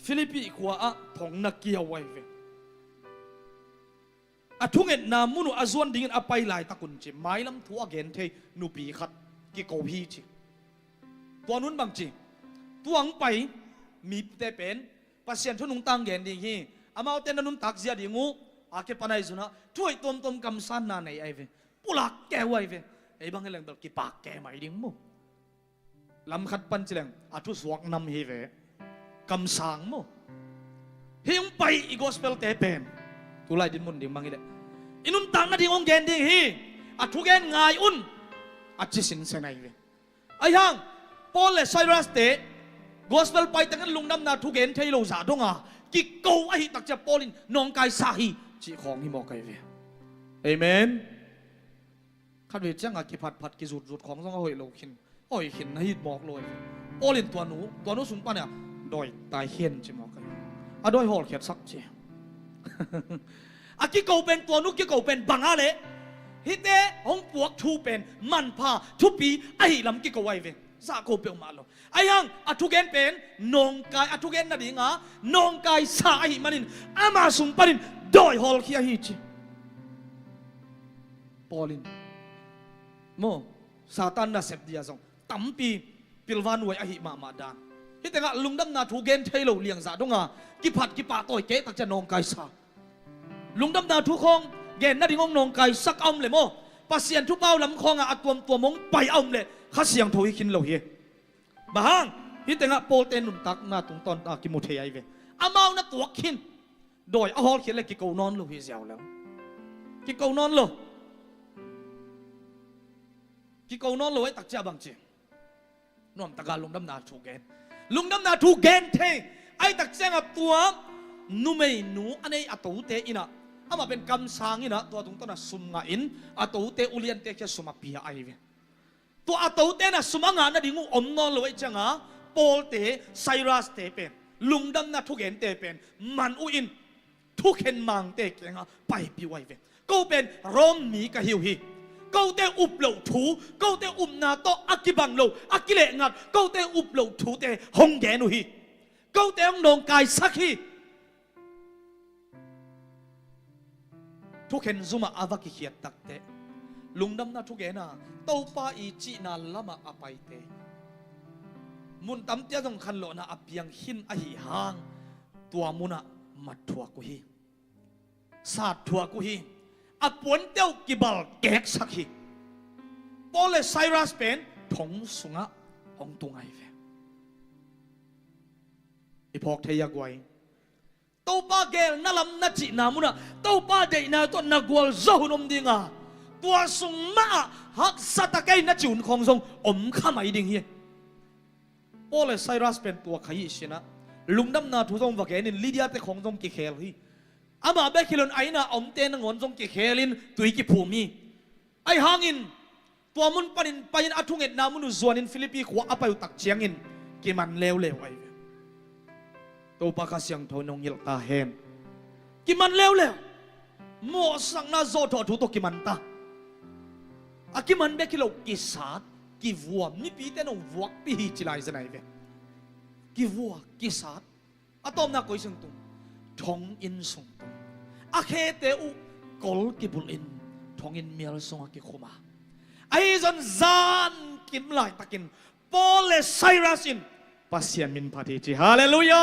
ฟิลิปปิขวาทงนักเกียวไว้เวทุกเอ็ดนามุนุอาซวนดิ่งอไปหลายตะกุนจิไม้ลำทัวเกนเทนูปีขัดกิโกพีจิตัวนู้นบางจีตัวงไปมีแต่เป็นปัสเซียนทุนุงตังเกนดิ่งฮีอามาเอาเต้นนุนตักเสียดิ่งงูอาเก็บปนัยสุนะช่วยต้มกำสันนาในไอเวปุลักแกไว้เวไอบางเรื่องแบบกิปากแกไม่ดิ่งมูลำขัดปันจิเลงอาทุสวกนำฮีเวกำสังมูเฮียงไปอีกอสเปลเตเป็นตุลายดินมุนดิ่งบางอีเดอินุนตังนาดิ่งองเกนดิ่งฮีอาทุเกนง่ายอุ่นอาจิสินเซนัยเวไอ้ยังปอลเลไซรัสเตกอสเปลไปตั้งลุงน้ำนาทุเกนเทโลซาดงอ่ะกิโกไอตักจะปอลินน้องกายสาฮีจีของฮิโมกายเวเอเมนข ขัดเวจังอากิผัดกิจุดของต้องเอาหอยโลกินหอยขินให้บอกเลยโอลินตัวหนูสุนปะเนี่ยโดยตายเฮียนจิมอกกันอะโดยหอลเขียดสักเจีอากิโกเป็นตัวนุกิโกเป็นบังอะไรฮิเตหงปวกทูเป็นมันพาทุปีไอ้ลำกิโกไว้เวซาโกเปียวมาลไอ้ยังอัทุเกนเป็นนงกายอัทุเกนนั่นเองอ่ะนงกายสาหิมันินอามาสุงปานินโดยฮอลขี้ฮิจิปอลินโมซาตานน่ะเสพเดียซงตั้มปีพิลวานไว้อหิมาดานฮิเตงะลุงดำนาทุเกนเทโลเลียงซาดงอ่ะกิพัดกิปาต่อยเกตักจะนงกายสาลุงดำนาทุกองเกนนั่นเองนงกายสักอมเลยโมปัสเซียนทุกเป้าลำคองอ่ะตัวมงไปอมเลยข้าเสียงทวีคินเราเฮบางฮิตเงะโปเตนุนตักนาตุงตอนกิโมเทียไอเวอามาหน้าตัวคินโดยอาฮอลเขียนเลยกิโกนอนโลฮิเซียวแล้วกิโกนอนโลไอ้ตักเจ้าบางจีน้อมตะการลุงดำนาถูกเกนเทไอ้ตักเจ้าตัวนุ่มหนูอันนี้อัตโตเตอินะอามาเป็นกำสังอินะตัวตรงต้นน่ะสุมงาอินอัตโตเตอุเลียนเตแค่สุมาปีไอเวตัวอัตโตเตน่ะสมังงานน่ะดิ่งอมนอนเลยจังอ่ะโปลเตไซรัสเตเป็นลุงดำน่ะทุกเห็นเตเป็นมันอุอินทุกเห็นมังเตเก่งอ่ะไปปีไว้เวก็เป็นรอมมีกะฮิวฮีก็เตอุบเหลาถูก็เตอุบนาโตอักิบังโลอักิเลงัดก็เตอุบเหลาถูเตหงแกนุฮีก็เตองนองกายสักฮีทุกเห็นซุมาอาวกิเขียดตักเตลุงดำน่ะทุกเห็นน่ะโตป้าอีจีนาลมาอภัยเตมุนตั้มเจ้าต้องขันโลนะอภิยังหินอหิหางตัวมุนะมัดทัวกุฮีศาสตร์ทัวกุฮีอปวนเต้ากิบาลแกกสักฮีโปเลไซรัสเป็นทงสุงะองตุงไอเวอีพอกเทียกไว้โตป้าเกลนั่ลำนัจินามุนะโตป้าเดนาตัวนักวอลโซหุนมดิงาตัวสุงมาฮักสัตะไกนัดจุนของทรงอมข้าไม่ดิ่งเฮียโอเลไซรัสเป็นตัวขยี้ชนะลุงดำนาทุกทรงว่าแกนินลิเดียแต่ของทรงกิเคลฮีอามาเบคิลอนไอน่ะอมเตนงอนทรงกิเคลินตุยกิภูมิไอหางอินตัวมุนปนินไปยินอัทุงเอ็ดนามุนุจวนินฟิลิปปีขวาอภัยตักเชียงอินกิมันเลวไอตัวปากาเสียงทนงยิลตาเฮมกิมันเลวโมสังนาโซทอทุตกิมันตาอากิมันเบกิโลกิสาดกิวัวมีปีเตนงวัวปีฮิจิไลซ์ไหนเวกิวัวกิสาดอะตอมนักกุยสึงตุงทองอินส่งตุงอาเคเตอุกอลกิบุลอินทองอินเมียลส่งอากิคุมาไอซอนซานกิมไลตะกินโปเลไซรัสอินปัสยันมินพาติจิฮาเลลูยา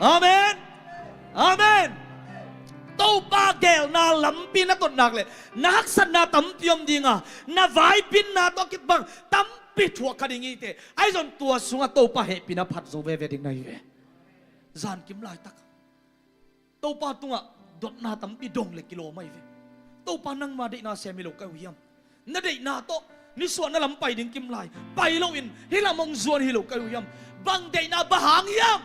อาเมนอาเมนโตป้าเกลนาลำปีนัดต้นนักเลยนักสนาตั้มพิมดิงานาไวปินนาตอกิบังตั้มปิดหัวคดีงี้เตไอจนตัวสุงโตป้าเฮปินาพัดโซเวเวดิงไงเวจานกิมไลตักโตป้าตุงะดดนาตั้มปีดงเล็กกิโลไม่เวโตป้านั่งมาได้นาเซมิโลกวิยมนาได้นาโตนิส่วนนั่นลำไปดิงกิมไลไปโลอินฮิลามงส่วนฮิโลกวิยมบังได้นาบะหางยม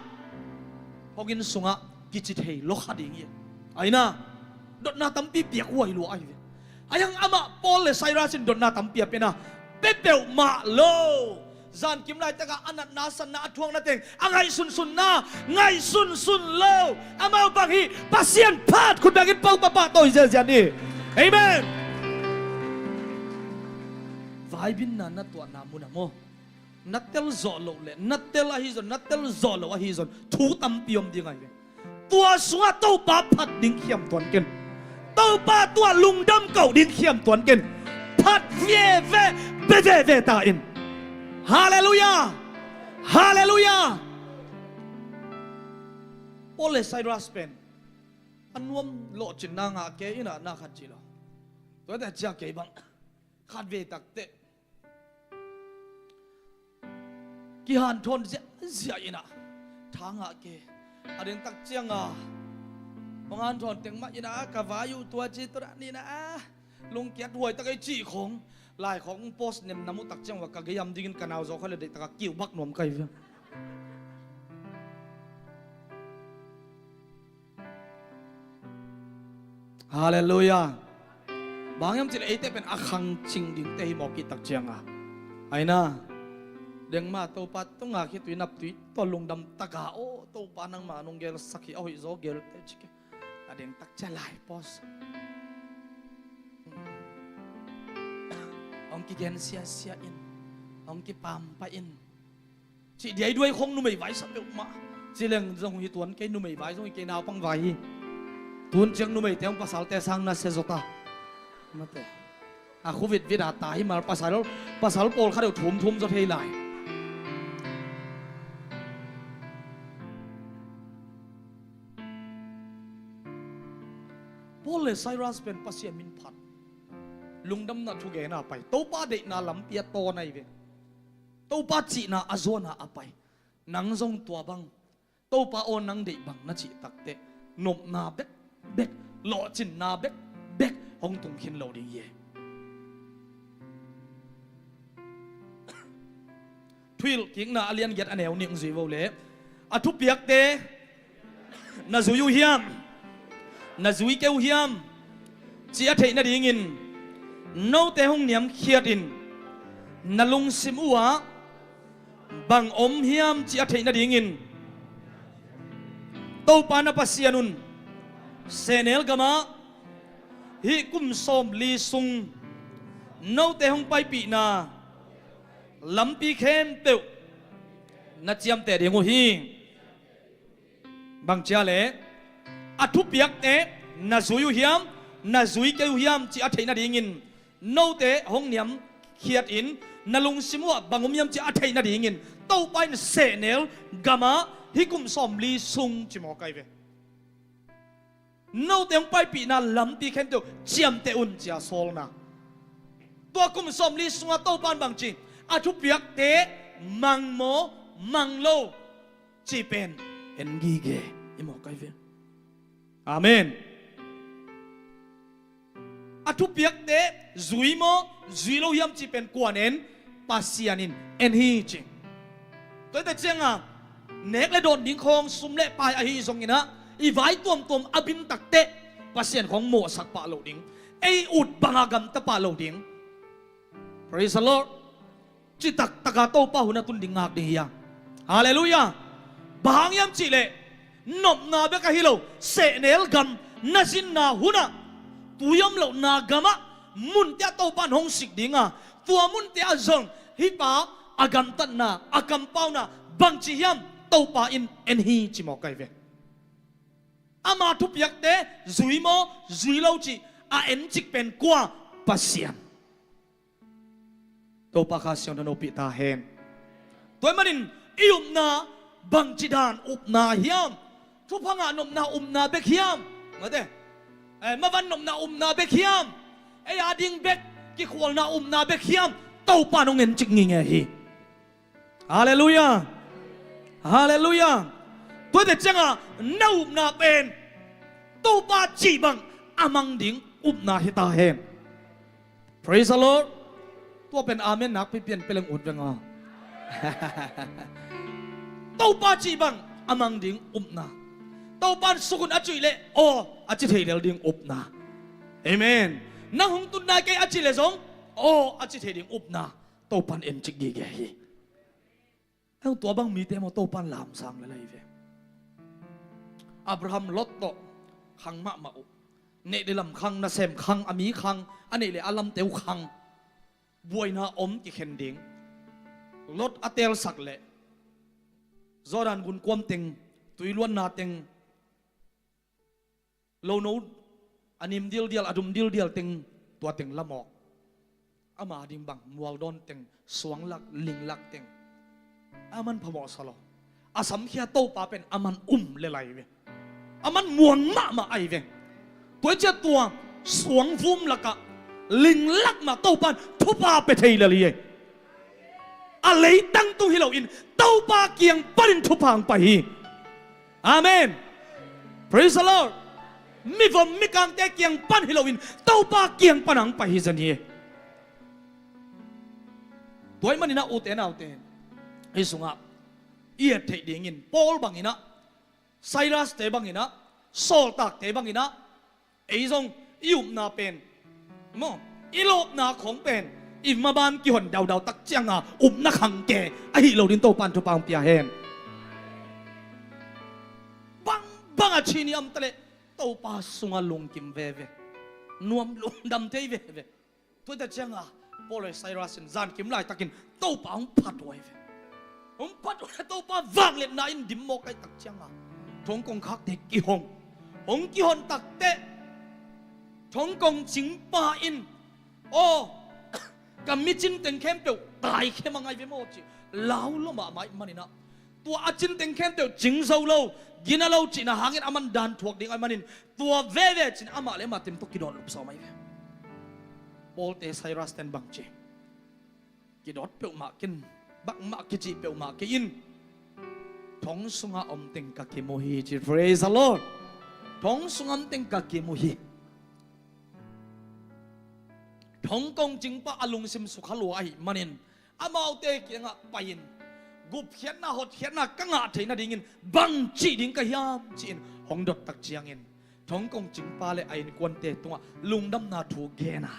พอกินสุงะกิจิตเฮโลคดีงี้ไอ้น่ะดดนาตั้มปีเปียกวัวฮิโลไอ้เวไอ้ยังอามาโปเลไซรัสินดดนาตั้มเปียกเป็นนะเป๊ะเปียวมาโลจานกิมไลตะกะอันนั้นนาสันนาทวงนั่นเองอ่ะไงสุนนาไงสุนโลอามาบางทีปัสเซียนพาดคุณแบกินเป้าปะปะตัวเสียนี่เอเมนวายบินนันนัตัวนามุนะโมนัดเตลโซโลเลนัดเตลอะฮิซอนนัดเตลโซโลอะฮิซอนทูตั้มปียมดีไงเวตัวสัวโตป้าพัดดิ้งเขียมตวนเกินโตป้าตัวลุงดำเก่าดิ้งเขียมตวนเกินพัดเวเบเวตาอินฮาเลลูยาฮาเลลูยาโอเลไซรัสเป็นอันนวมโลจินนางาเกอินะนาขัดจิโลตัวแต่จากเกบังขัดเวตักเตกิฮันทนเสียอินะทางอาเกada yang tak cianga penganton teng mak ina kavayu tua citra ni na lungkiat huai tak ai chi khong lai khong post nem namu tak ciang wa kagayam dingin kanau zo khale de tak kiu bak nom kai ve haleluya บางยามจิตไอเตเป็นอาคังจริงดิ่งเตหิมอกิตักเจียงไอ้น่ะเดียงมาตัวปัดต้องคิดตุยนับตุยตัวลงดำตะกาโอตัวปานังมานงเกลสักขี้เอาหิโซเกลเตจิกเดียงตักจะไหลปอสองกิเกนเสียอินองกิปามไปอินจีเดียด้วยคงนุ่มไม่ไหวสักเดียวมาจีเลี้ยงจงหิตวนแกนุ่มไม่ไหวจงหิเกนาวปังไหวตุนเจียงนุ่มไม่เที่ยงภาษาเตสังน่าเสียจตามาเตโควิดวิดาตายมาภาษาโปลเขาเดี๋ยวทุ่มจะเทไหลพอเลยไซรัสเป็นปัสยามินพัดลุงดำนัดทุกแกน่าไปโตป้าเด็กน่าลำเปียโตในเวโตป้าจีน่าอาโซน่าไปนังทรงตัวบังโตป้าโอนังเด็กบังน่าจีตักเตะนบนาเบ็กหล่อจินนาเบ็กห้องตรงขินเราดีเย่ทวิลกิงน่าเลียนเกียรอันเอวนิ่งซีโวเล่อทุบเปียกเตะน่าซุยเฮียมน่าซุยเกวเฮียมจีอาเทน่าดีงินโน้ตเตห้องเนียมเขียดินน่าลุงซิมอัวบังอมเฮียมจีอาเทน่าดีงินโตปานาปัสยานุนเซเนลกามาฮิกุมสมลีซุงโน้ตเตห้องไปปีนาลำปีเข้มเปียวนัดเจียมเตะเดียงฮีบางเจ้าเล่อทุบเปียกเตะน่าซุยเฮียมน่าซุยเกวเฮียมจีอาเทน่าดีงินโน้ตเตห้องเนียมเขียดอินน่าลุงซิมัวบางอมยมจีอาเทน่าดีงินโตไปนเซเนลกามาฮิกุมสมลีซุงจิมอไกเวโน้ตเตห้องไปปีนาลำปีเข้มเปียวเจียมเตอุนจีอาโซลนาตัวกุมสมลีซุงโตปานบางจีอาทุบเปียกเตะมังโมมังโลจีเป็นเอ็นกีเกอิมอไกเวอาเมนอาทุบเปียกเตะจุยโมจุยโลยามจีเป็นกวนเอ็นปัสยานินเอ็นฮีจิตัวแต่เจ้าเนกและโดนดิ้งคองซุ่มเละปลายอหิสงกินะอีไว้ตัวอบินตักเตะปัสยานของโมสักปะโลดิ้งไออุดบังอากรรมตะปะโลดิ้ง Praise the Lordจิตักตะกาโตป้าหุนตุนดิ่งงักดิ่งยังฮาเลลูยาบางยามจิเลนบนาเบกะฮิโลเสเนลกัมนาจินนาหุนะตัวยมโลนากามะมุนเตโตปันหงสิกดิ่งอ่ะตัวมุนเตอจงฮิปาอากรรมตันนาอากรรมเป้านาบางจิยามโตป้าอินเอ็นฮีจิมอไกเวอามาทุบยักเตจุยโมจุยโลจิอาเอ็นจิกเป็นกว่าปัสยามโตปากาเสียงนโนปิตาเฮนตัวมันอิอุมนาบังจิดานอุปนาเฮียมทุพังานนมนาอุมนาเบกเฮียมมาเด้มาวันนมนาอุมนาเบกเฮียมไอ้อาดิงเบกกิควลนาอุมนาเบกเฮียมโตปานงเงินจิกงิงเฮีฮาเลลูยาฮาเลลูยาตัวเด็กจังอ่ะนาอุมนาเป็นโตปาจีบังอามังดิงอุปนาฮิตาเฮน Praise the Lordตัวเป็นอาเมนนักเปลี่ยนเป็นเรื่องอุดยังอ่ะเต้าป้าจีบังอามังดิ่งอุบนาเต้าป้าสุกุนอาจุยเล่โออาจิเทเดลดิ่งอุบนาเอเมนนังหงตุนนายเกอาจิเลสงโออาจิเทดิ่งอุบนาเต้าป้าเอ็นจิกกีเกฮีเอ้าตัวบังมีเตมเต้าป้าลามสังเลยเว้ยอับราฮัมลอตโตขังมะมาอุเนเดลัมขังนาเซมขังอามีขังอันนี้เลยอาลัมเตวขังบวยนาอมกิเข็นดิ่งรถอเตลสักเละจอรันกุนความเต็งตุยล้วนนาเต็งโลโนอันนิมเดียวอดุมเดียวเต็งตัวเต็งละหมอกอามาดิมบังมัวดอนเต็งสวงหลักลิงหลักเต็งอามันพมอสลออาสัมเขียโตปาเป็นอามันเลไลเวอามันมวนมาไอเวตัวเจ้าตัวสวงฟุ้มละกะลิงลักมาเต้าปานทุบาไปเทเลลีอะไรตั้งตัวให้เราอินเต้าปาเกียงปันทุบางไปอาเมน Praise the Lord มีผมมีการเตะเกียงปันให้เราอินเต้าปาเกียงปันังไปจันนี่ตัวมันนี่นะอุเตนะอุเตนไอ้สุงะเอียดเทดิ่งินปอลบังอินะไซรัสเตบังอินะโซลตักเตบังอินะไอ้ทรงยุบนาเป็น มออีโลบนาของเป็นอิมาบานกี่หนดาวตักเจียงนักขังแกไอเราดินโตปันทุปังเปียเฮนบังชีนี่อัมตะเลโตปาสุงลุงกิมเวเวนวมลุงดำเทเวเวตัวแต่เจียงโปเลไซรัสจานกิมไลตักินโตปาพัดไว้เวพัดไว้โตปาวางเล็ดนาอินดิมโมกไอตักเจียงทงกงคักเด็กกี่หงกี่หนตักเตะทงกงจิงปาอินโอ้กับมิจินเต็งเข้มเปียวตายเข้มไงเวโมจิลาวลมาไม่มันนี่นะตัวอาจินเต็งเข้มเปียวจิงโซโลกินเราจีน่าหางินอามันดันถวกดิ่งไอ้มันนี่ตัวเวเวจินอามาเลมาเต็มตุกิดอนลุบสาวไม่เวโบลเตไซรัสเตนบังเจกิดอดเปียวมากินบักมากิจิเปียวมากินทงสุงาอมเต็งกักกิโมฮีจิ praise the Lord ทงสุงอมเต็งกักกิโมฮีทงกงจิงปะอลุงซิมสุขลัวไอ้มันนี่อามาเอาเตกิงะไปยินกุบเขียนหน้าหดเขียนหน้ากังอาเทน่าดิ่งบังจีดิ่งกะยามจีนหงดดตักเจียงอินทงกงจิงปาเลไอ้นกวนเตตัวลุงดำนาถูกเกนา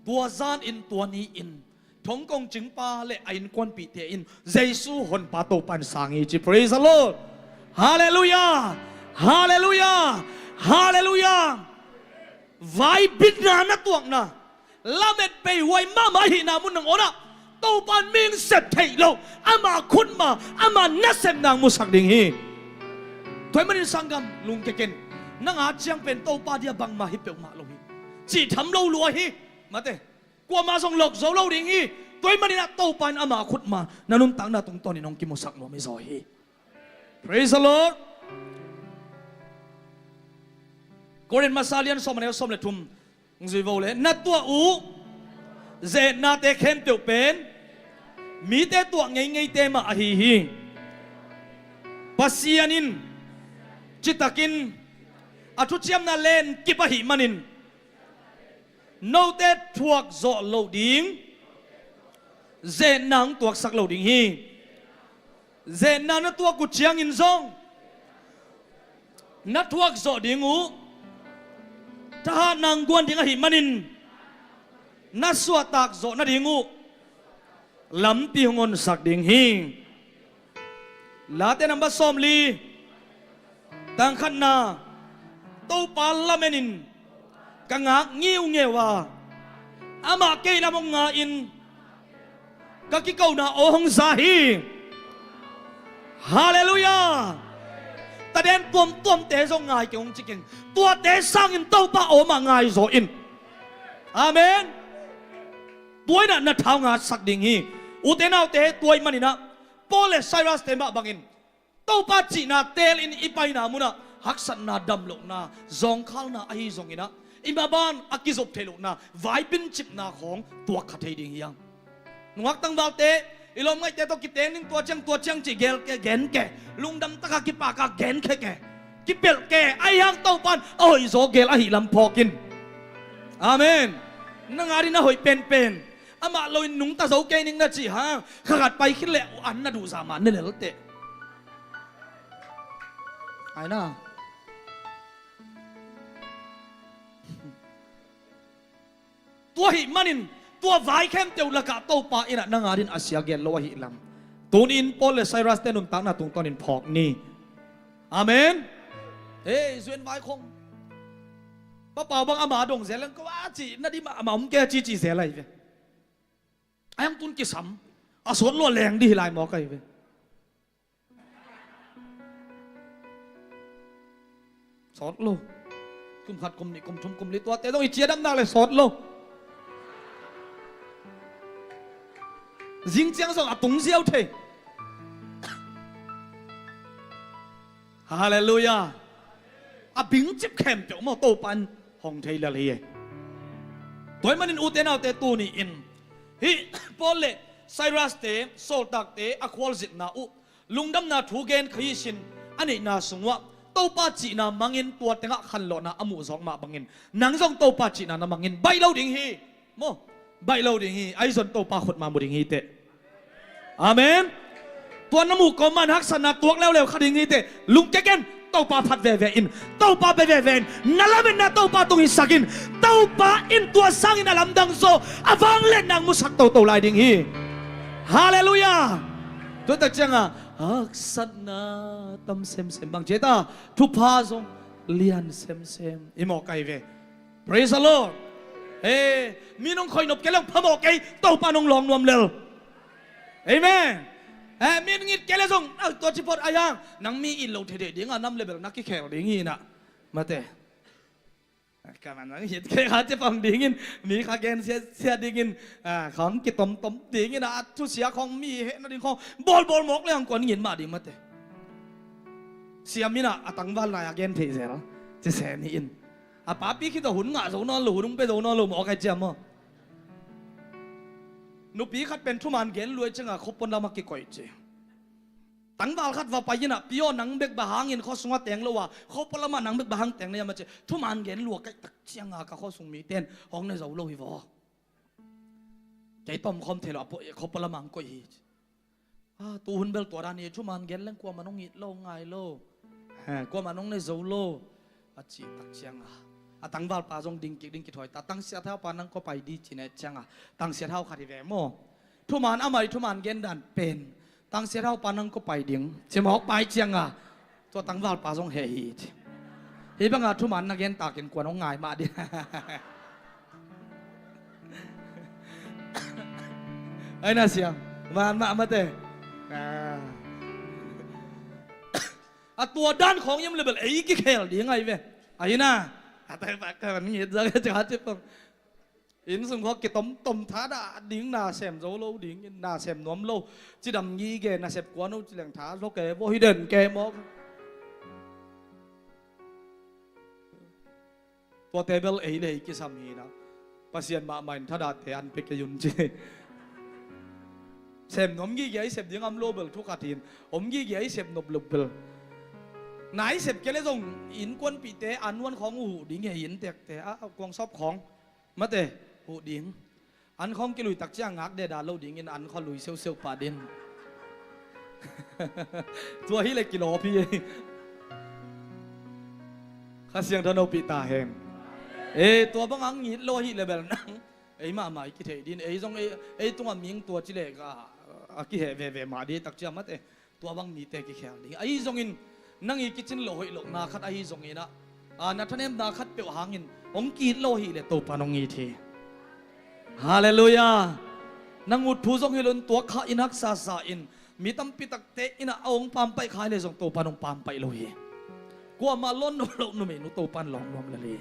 ตัวซานอินตัวนี้อินทงกงจิงปาเลไอ้นกวนปีเตอินเยซูหนปาโตปันสางอีจี praise the Lord ฮาเลลูยาฮาเลลูยาฮาเลลูยาไว้บิดนานะตัวน่ะละเม็ดไปไว้มาไม่หินามุนงอนะโตปันมิงเสร็จเทโลอามาคุณมาอามาเนสเซมนางมุสักดิ่งฮีถอยมันสังกัมลุงเกกินนางอาเจียงเป็นโตปาเดียบังมาฮิเปียวมาโลฮีจีทำโลลัวฮีมาเตกว่ามาส่งหลอกโซโลดิ่งฮีถอยมันนี่นะโตปันอามาคุณมานานุนตังนาตรงตอนนี้น้องกิมุสักโลไม่ซอยฮี praise the Lord ก็เรียนมาซาเลียนสมัยสมัยทุ่มงุยโวเลยนัดตัวอูเจนาเตเข้มเตียวเป็นมีแต่ตัวไงเตมาอหิหิปัสยานินจิตตะกินอัตุเจียมนาเลนกิปะหิมันินโนเตทวกโซโลดิงเจนังตัวสักโลดิงฮีเจนันตัวกุเชียงอินซงนัดทวกโซดิงอูถ้านางกวนดิงหิมันินนัสวตักโซนาดิงูลำปีหงอนสักดิ่งหิงลาเตนัมบัสอมลีตังขันนาโตปาลาเมนินกังหักงิ้วเงวาอามาเกยนามงงาอินกักิเกานาโอหงซาฮีฮาเลลูยาแต่เด่นตัวเตะทรงง่ายเกี่ยวกับจิกิงตัวเตะสร้างอินโตปาโอมาง่ายโซอินอาเมนตัวนั้นนัดท้างาสักดิ่งฮีอุเทนาเตะตัวมันนี่นะโปเลไซรัสเตมาบังอินโตปาจีนาเตลินอีไปนามุนะฮักสันนาดำลงนาจงข้าวนาไอจงอินะอิมาบานอักิจบเทลงนาไวบินจิบนาของตัวขัดเฮดิ่งยังนวักตั้งบาเตอิลอมไงเตต้องกิเตนิงตัวเชียงจีเกลแกนแกลุงดำตะกากิปากาแกนแกกิเปลแกไอยังโตปานโอ้ยโซเกลอหิลำพอกินอาเมนนังอารินะหอยเป็นอามาลอยนุ่งตาโซเกนิงนะจีฮะขาดไปขึ้นแหละอันน่ะดูสามันนี่แหละรถเตะไอ้น่ะตัวหิมันินตัวไวเข้มเตียวละกะโตปาอินะนังอารินอาเซียเกลโลหิลำตูนินโปเลไซรัสเตนุนตังน่ะตุงตอนินพอกนี่อาเมนเฮ้ยส่วนไวคงป้าเป่าบางอามาดงเสียแล้วก็ว่าจีนั่นดิมาอามาผมแกจีเสียอะไรเว้ยไอ้ยังตุนกิสัมอาสวนล้วนแรงดีลายหมอไก่เว้ยสอดโลกุมขัดกุมนี่กุมชมกุมลิตัวแต่ต้องอีเจียดำหน้าเลยสอดโลยิงเจียงส่งอาตุงเสียวเทฮาเลลูยาอาบิงจิบแคมเปียวมาโตปันห้องเทลเลยตัวมันอินอุเตนาเตตูนี่อินฮิปอลเลไซรัสเตโซตักเตอควอลจิตนาอุลุงดำนาทูเกนขยิสินอันนี้นาสงวะโตปาจีนามังอินตัวเตงะขันโลนาอมูสองมาบังอินนังซองโตปาจีนานามังอินใบเล่าดิ่งฮีโมใบเล่าดิ่งฮีไอซอนโตปาขดมาบุดิ่งฮีเตอาเมนตัวน้ำมูกก็มันฮักษณะตัวแล้วขัดดิ่งฮีเตลุงแกเกนโต tàu pa phát về in tàu pa về na làm na tàu pa tung isakin tàu pa in tua sang in alam dang so avang lên nang musak tàu lại ding hi hallelujah tôi ta chăng à sat na tâm xem bằng chế ta thu pa zong lian xem imo kai về praise the Lord mi nong khoi nộp cái lòng phá bỏ cái tàu pa nong lòng nuông lel amen mi ngit cái lẽ zong tôi chỉ phật ayang nang mi in lâu thế để tiếng năm level nắc cái khéo tiếng gì nè mà thế các bạn nói hiện cái hạt chế phòng tiếng in mi khá ghen xe tiếng in khóm cái tóm tiếng in à chút xíu không mi hết nó đi không bol mốc lên còn nhìn mà đi mà thế xíu mi nè tăng van lại ghen thế rồi chế xe ni in bà biết khi tao hùn ngã rồi nó lù đúng bây giờ nó lù mỏ cái chém màนุปีขัดเป็นทุมันเกณฑ์รวยจังอะคบปนเรามากี่ก่อยเจตั้งบาลขัดว่าไปยินะพี่อ้อนนังเบกบะฮังยินเขาสงว่าแต่งแล้วว่าคบปนเรามานังเบกบะฮังแต่งเนี่ยมาเจทุมันเกณฑ์รวยใกล้ตักเชียงอะก็เขาส่งมีเต้นห้องในเสาโลหิวใจต้มคอมเทลอะคบปนเรามาก่อยตูหุ่นเบลตัวด้านนี้ทุมันเกณฑ์เล่นกลัวมันน้องหิดโลง่ายโลกลัวมันน้องในเสาโลอาจีตักเชียงอะตั้งบาลปาจงดิ่งกิถอยตาตั้งเสียเท้าปานังก็ไปดีจีเนจังอะตั้งเสียเท้าขัดอีแวโมทุมันอามาทุมันเกณฑ์ดันเป็นตั้งเสียเท้าปานังก็ไปดิ่งเสียหมอกไปเจียงอะตัวตั้งบาลปาจงเฮีดฮีบังอาทุมันนักเกณฑ์ตาเกณฑ์กวนน้องง่ายมาดิไอ้น่าเสียงมาเตะตัวด้านของยังเลยแบบไอ้กี่แค่ดีไงเว้ยไอ้น่ะแต่แบบกันนี่จะจะปั๊มอินสงฆ์ก็ต้มท้าด่าดิ้งนาเสมโจโลดิ้งนาเสมน้อมโลจีดำยี่แกนาเสมกวนเอาจีเหลืองท้าโลแกโบฮิเดนแกมอกตัวเทเบิลเอเลยกิสามีนะปัสยันมาใหม่ท้าด่าเตอันเปกยุนเจเสมน้อมยี่แกเสมดิ้งอัมโลเบลทุกอาทิตย์อมยี่แกเสมนบลเบลไหนเสพแกเลยส่งอินกวนปีเตอันวันของหูดิ้งเห็นแต่กวงซอบของมาเตหูดิ้งอันของกิลุยตักจ้างงักเดดาโลดิ้งอินอันเขาลุยเซลป่าดินตัวฮิเลยกิโลพี่ข้าเสียงธนูปีตาแหงตัวบังอังหิดโลหิเลยแบบนั้นมาใหม่กิเทดินส่งตัวมิงตัวจิเลกกิเหเวมาดีตักจ้างมาเตตัวบังมีเตกิแขวดิ้งส่งอินนั่งอีกิจินโลหิโลนาคัดไอ้ส่งอินะนัทเนมนาคัดเปียวหางินองกีโลหิเลตัวปานองอีทีฮาเลลูยานังอุดผู้ส่งฮิลุนตัวข้าอินักซาอินมีตั้มปิตักเตอินะองปามไปขายเลยส่งตัวปานองปามไปโลหิกลัวมาล้นโลกนุ่มนุตัวปานหลงรวมเลย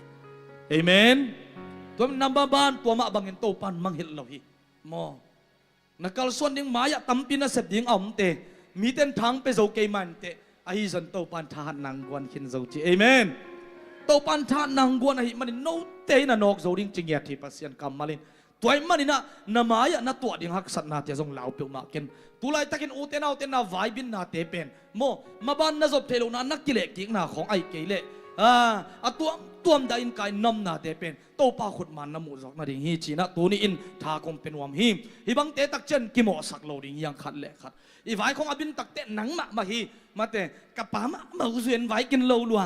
เอเมนตัวนับบ้านตัวมาบังเห็นตัวปานมังเห็นโลหิมอนักการส่วนยิ่งหมายตั้มปินะเสพยิ่งอ่อมเตมีเต้นทางไปโจเกมันเตไอ้ส่วนตัวปานทานนางกวนขินโจจีเอเมนตัวปันทานนางกวนไอ้มันโนเตน่ะนอกโจริงจริงๆที่ปัสยันกรรมมาลินตัวไอ้มันนี่นะนามายะน่ะตัวดิ่งหักสัตนาเตะส่งเหลาเปียวมาเกินตัวไล่ตะกินอูเตน่าไวบินน่ะเตะเป็นโมมาบ้านน่ะจบเทลูน่ะนักกิเลสกิ่งน่ะของไอ้เกเรตัวมันได้อินกายนำน่ะเตะเป็นตัวป้าขุดมันน่ะหมูจอกน่ะดิ่งฮีจีน่ะตัวนี้อินทาคงเป็นวามฮีฮีบังเตะตักเจนกิโมสักโลดิ่งยังขัดเละขัดอีไว้ของอบินตักเตะหนังมาฮีมาเตะกับป๋ามาเสียนไว้กินโลลัว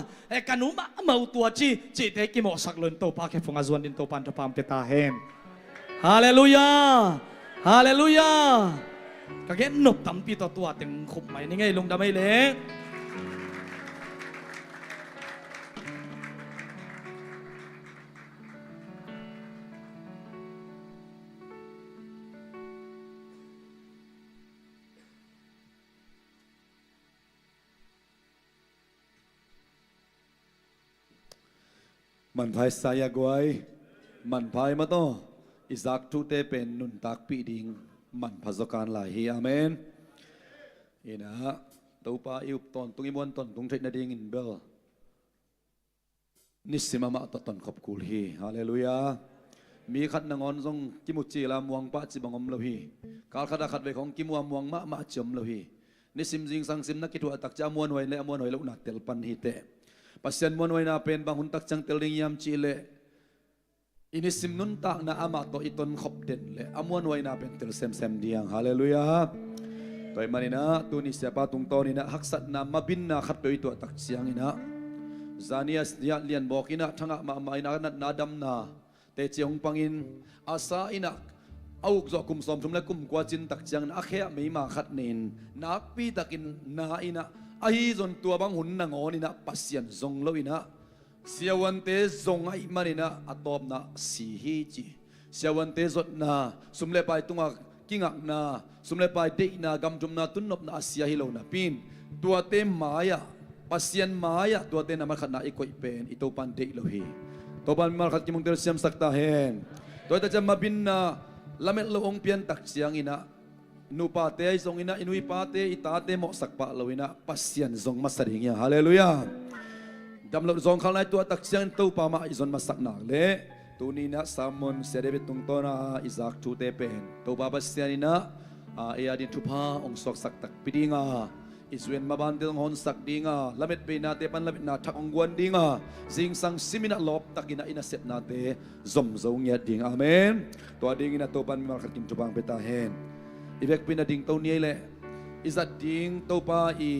กันหนูมาตัวจีเตะกิโมสักโลนตัวป้าแค่ฟงอาจวนดินตัวปันทปามเตตาเฮมฮาเลลูยาฮาเลลูยาก็แค่หนบตั้มปีตัวเต็งขุบใหม่นี่ไงลงดำไม่เล็กมันพายสายกวยมันพายมาโตอิสักทุเตเป็นนุนตักปีดิงมันพัศการหลายฮีอาเมนอินะตัวป้าอิบตอนตุงอิมวันตอนตุงเทนดิงอินเบลนิสิมามาตตอนขอบคุลฮีฮาเลลูยามีขัดนางอนทรงกิมุจีลามวงป้าจิบังอมเลฮีการขัดขัดไปของกิมวามวงมาจมเลฮีนิสิมจิงสังสิมนักกิจวัตรจักจามวนไว้และมวนไว้แล้วนักเตลปันฮีเตpasien mon wai na pen bang hun tak chang tel ring yam chi le ini sim nun tak na ama to iton khop den le amon wai na pen tel sem diang hallelujah ตัวมันนี่นะตัวนี้เสียปาตุงโตนี่นะหักสัตนามาบินนะขัดไปตัวตักเสียงนี่นะซานียสเนียเลียนบอกอินะทั้งมาอินะนาดำนาเตจิองปังอินอาซาอินะเอาจอกุมสมทุมและกุมกวาจินตักเสียงอาเขะไม่มาขัดเนินนักปีตักินนาอินะไอ้จนตัวบางหุ่นนางอนี่นะปัสยันทรงเลวินะเสียวันเตทรงไอ้มันนี่นะอัตอบนะสีฮีจีเสียวันเตจดนาสมเลไปตุงกิงักนาสมเลไปเด็กนากำจุมนาตุนนบนาอาเซียฮิโลนาปินตัวเต็มมายาปัสยันมายาตัวเต็มนามาขัดนาอีกคนเป็นอิโตปันเด็กโลฮีตัวปันมาขัดกิมุงเตอร์เซียมสักตาเฮนตัวแต่จะมาบินนาละเม็ดละองเปียนตักเสียงอินะนูปาเตยทรงอินะอินุยปาเตอิตาเตหมอกสักปะลวินะปัสยันทรงมาสริงยาฮาเลลูยาดำลงทรงเขาในตัวตักเสียงตัวปามาอิจนมาสักหนักเลยตัวนี้นะสามมนเสด็จตุงตัวนะอิสักทูเตเป็นตัวบาบัสเซียนี่นะเอียดินทุพาองศกสักตักปิดิงาอิสเวนมาบันเดงฮอนสักดิงาละเม็ดเปนาเตปันละเม็ดนาทักองกวนดิงาสิงสังซิมินะลบตักินะอินะเสพนาเตซอมซงเงียดิงอาเมนตัวดิงอินะตัวปันมาขัดกินจุบังเปตาเฮนอีเวกปินะดิงตัวนี้เลยอิสัดดิงตัวปาอี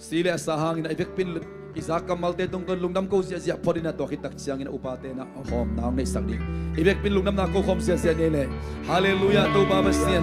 สีเลสหางอินะอีเวกปินIsaac kamal te tung ton lungdam ko sia sia podina to kitak siang ina upate na hom naang na isang di ibek pin lungdam na ko khom sia sia nele hallelujah to baba sian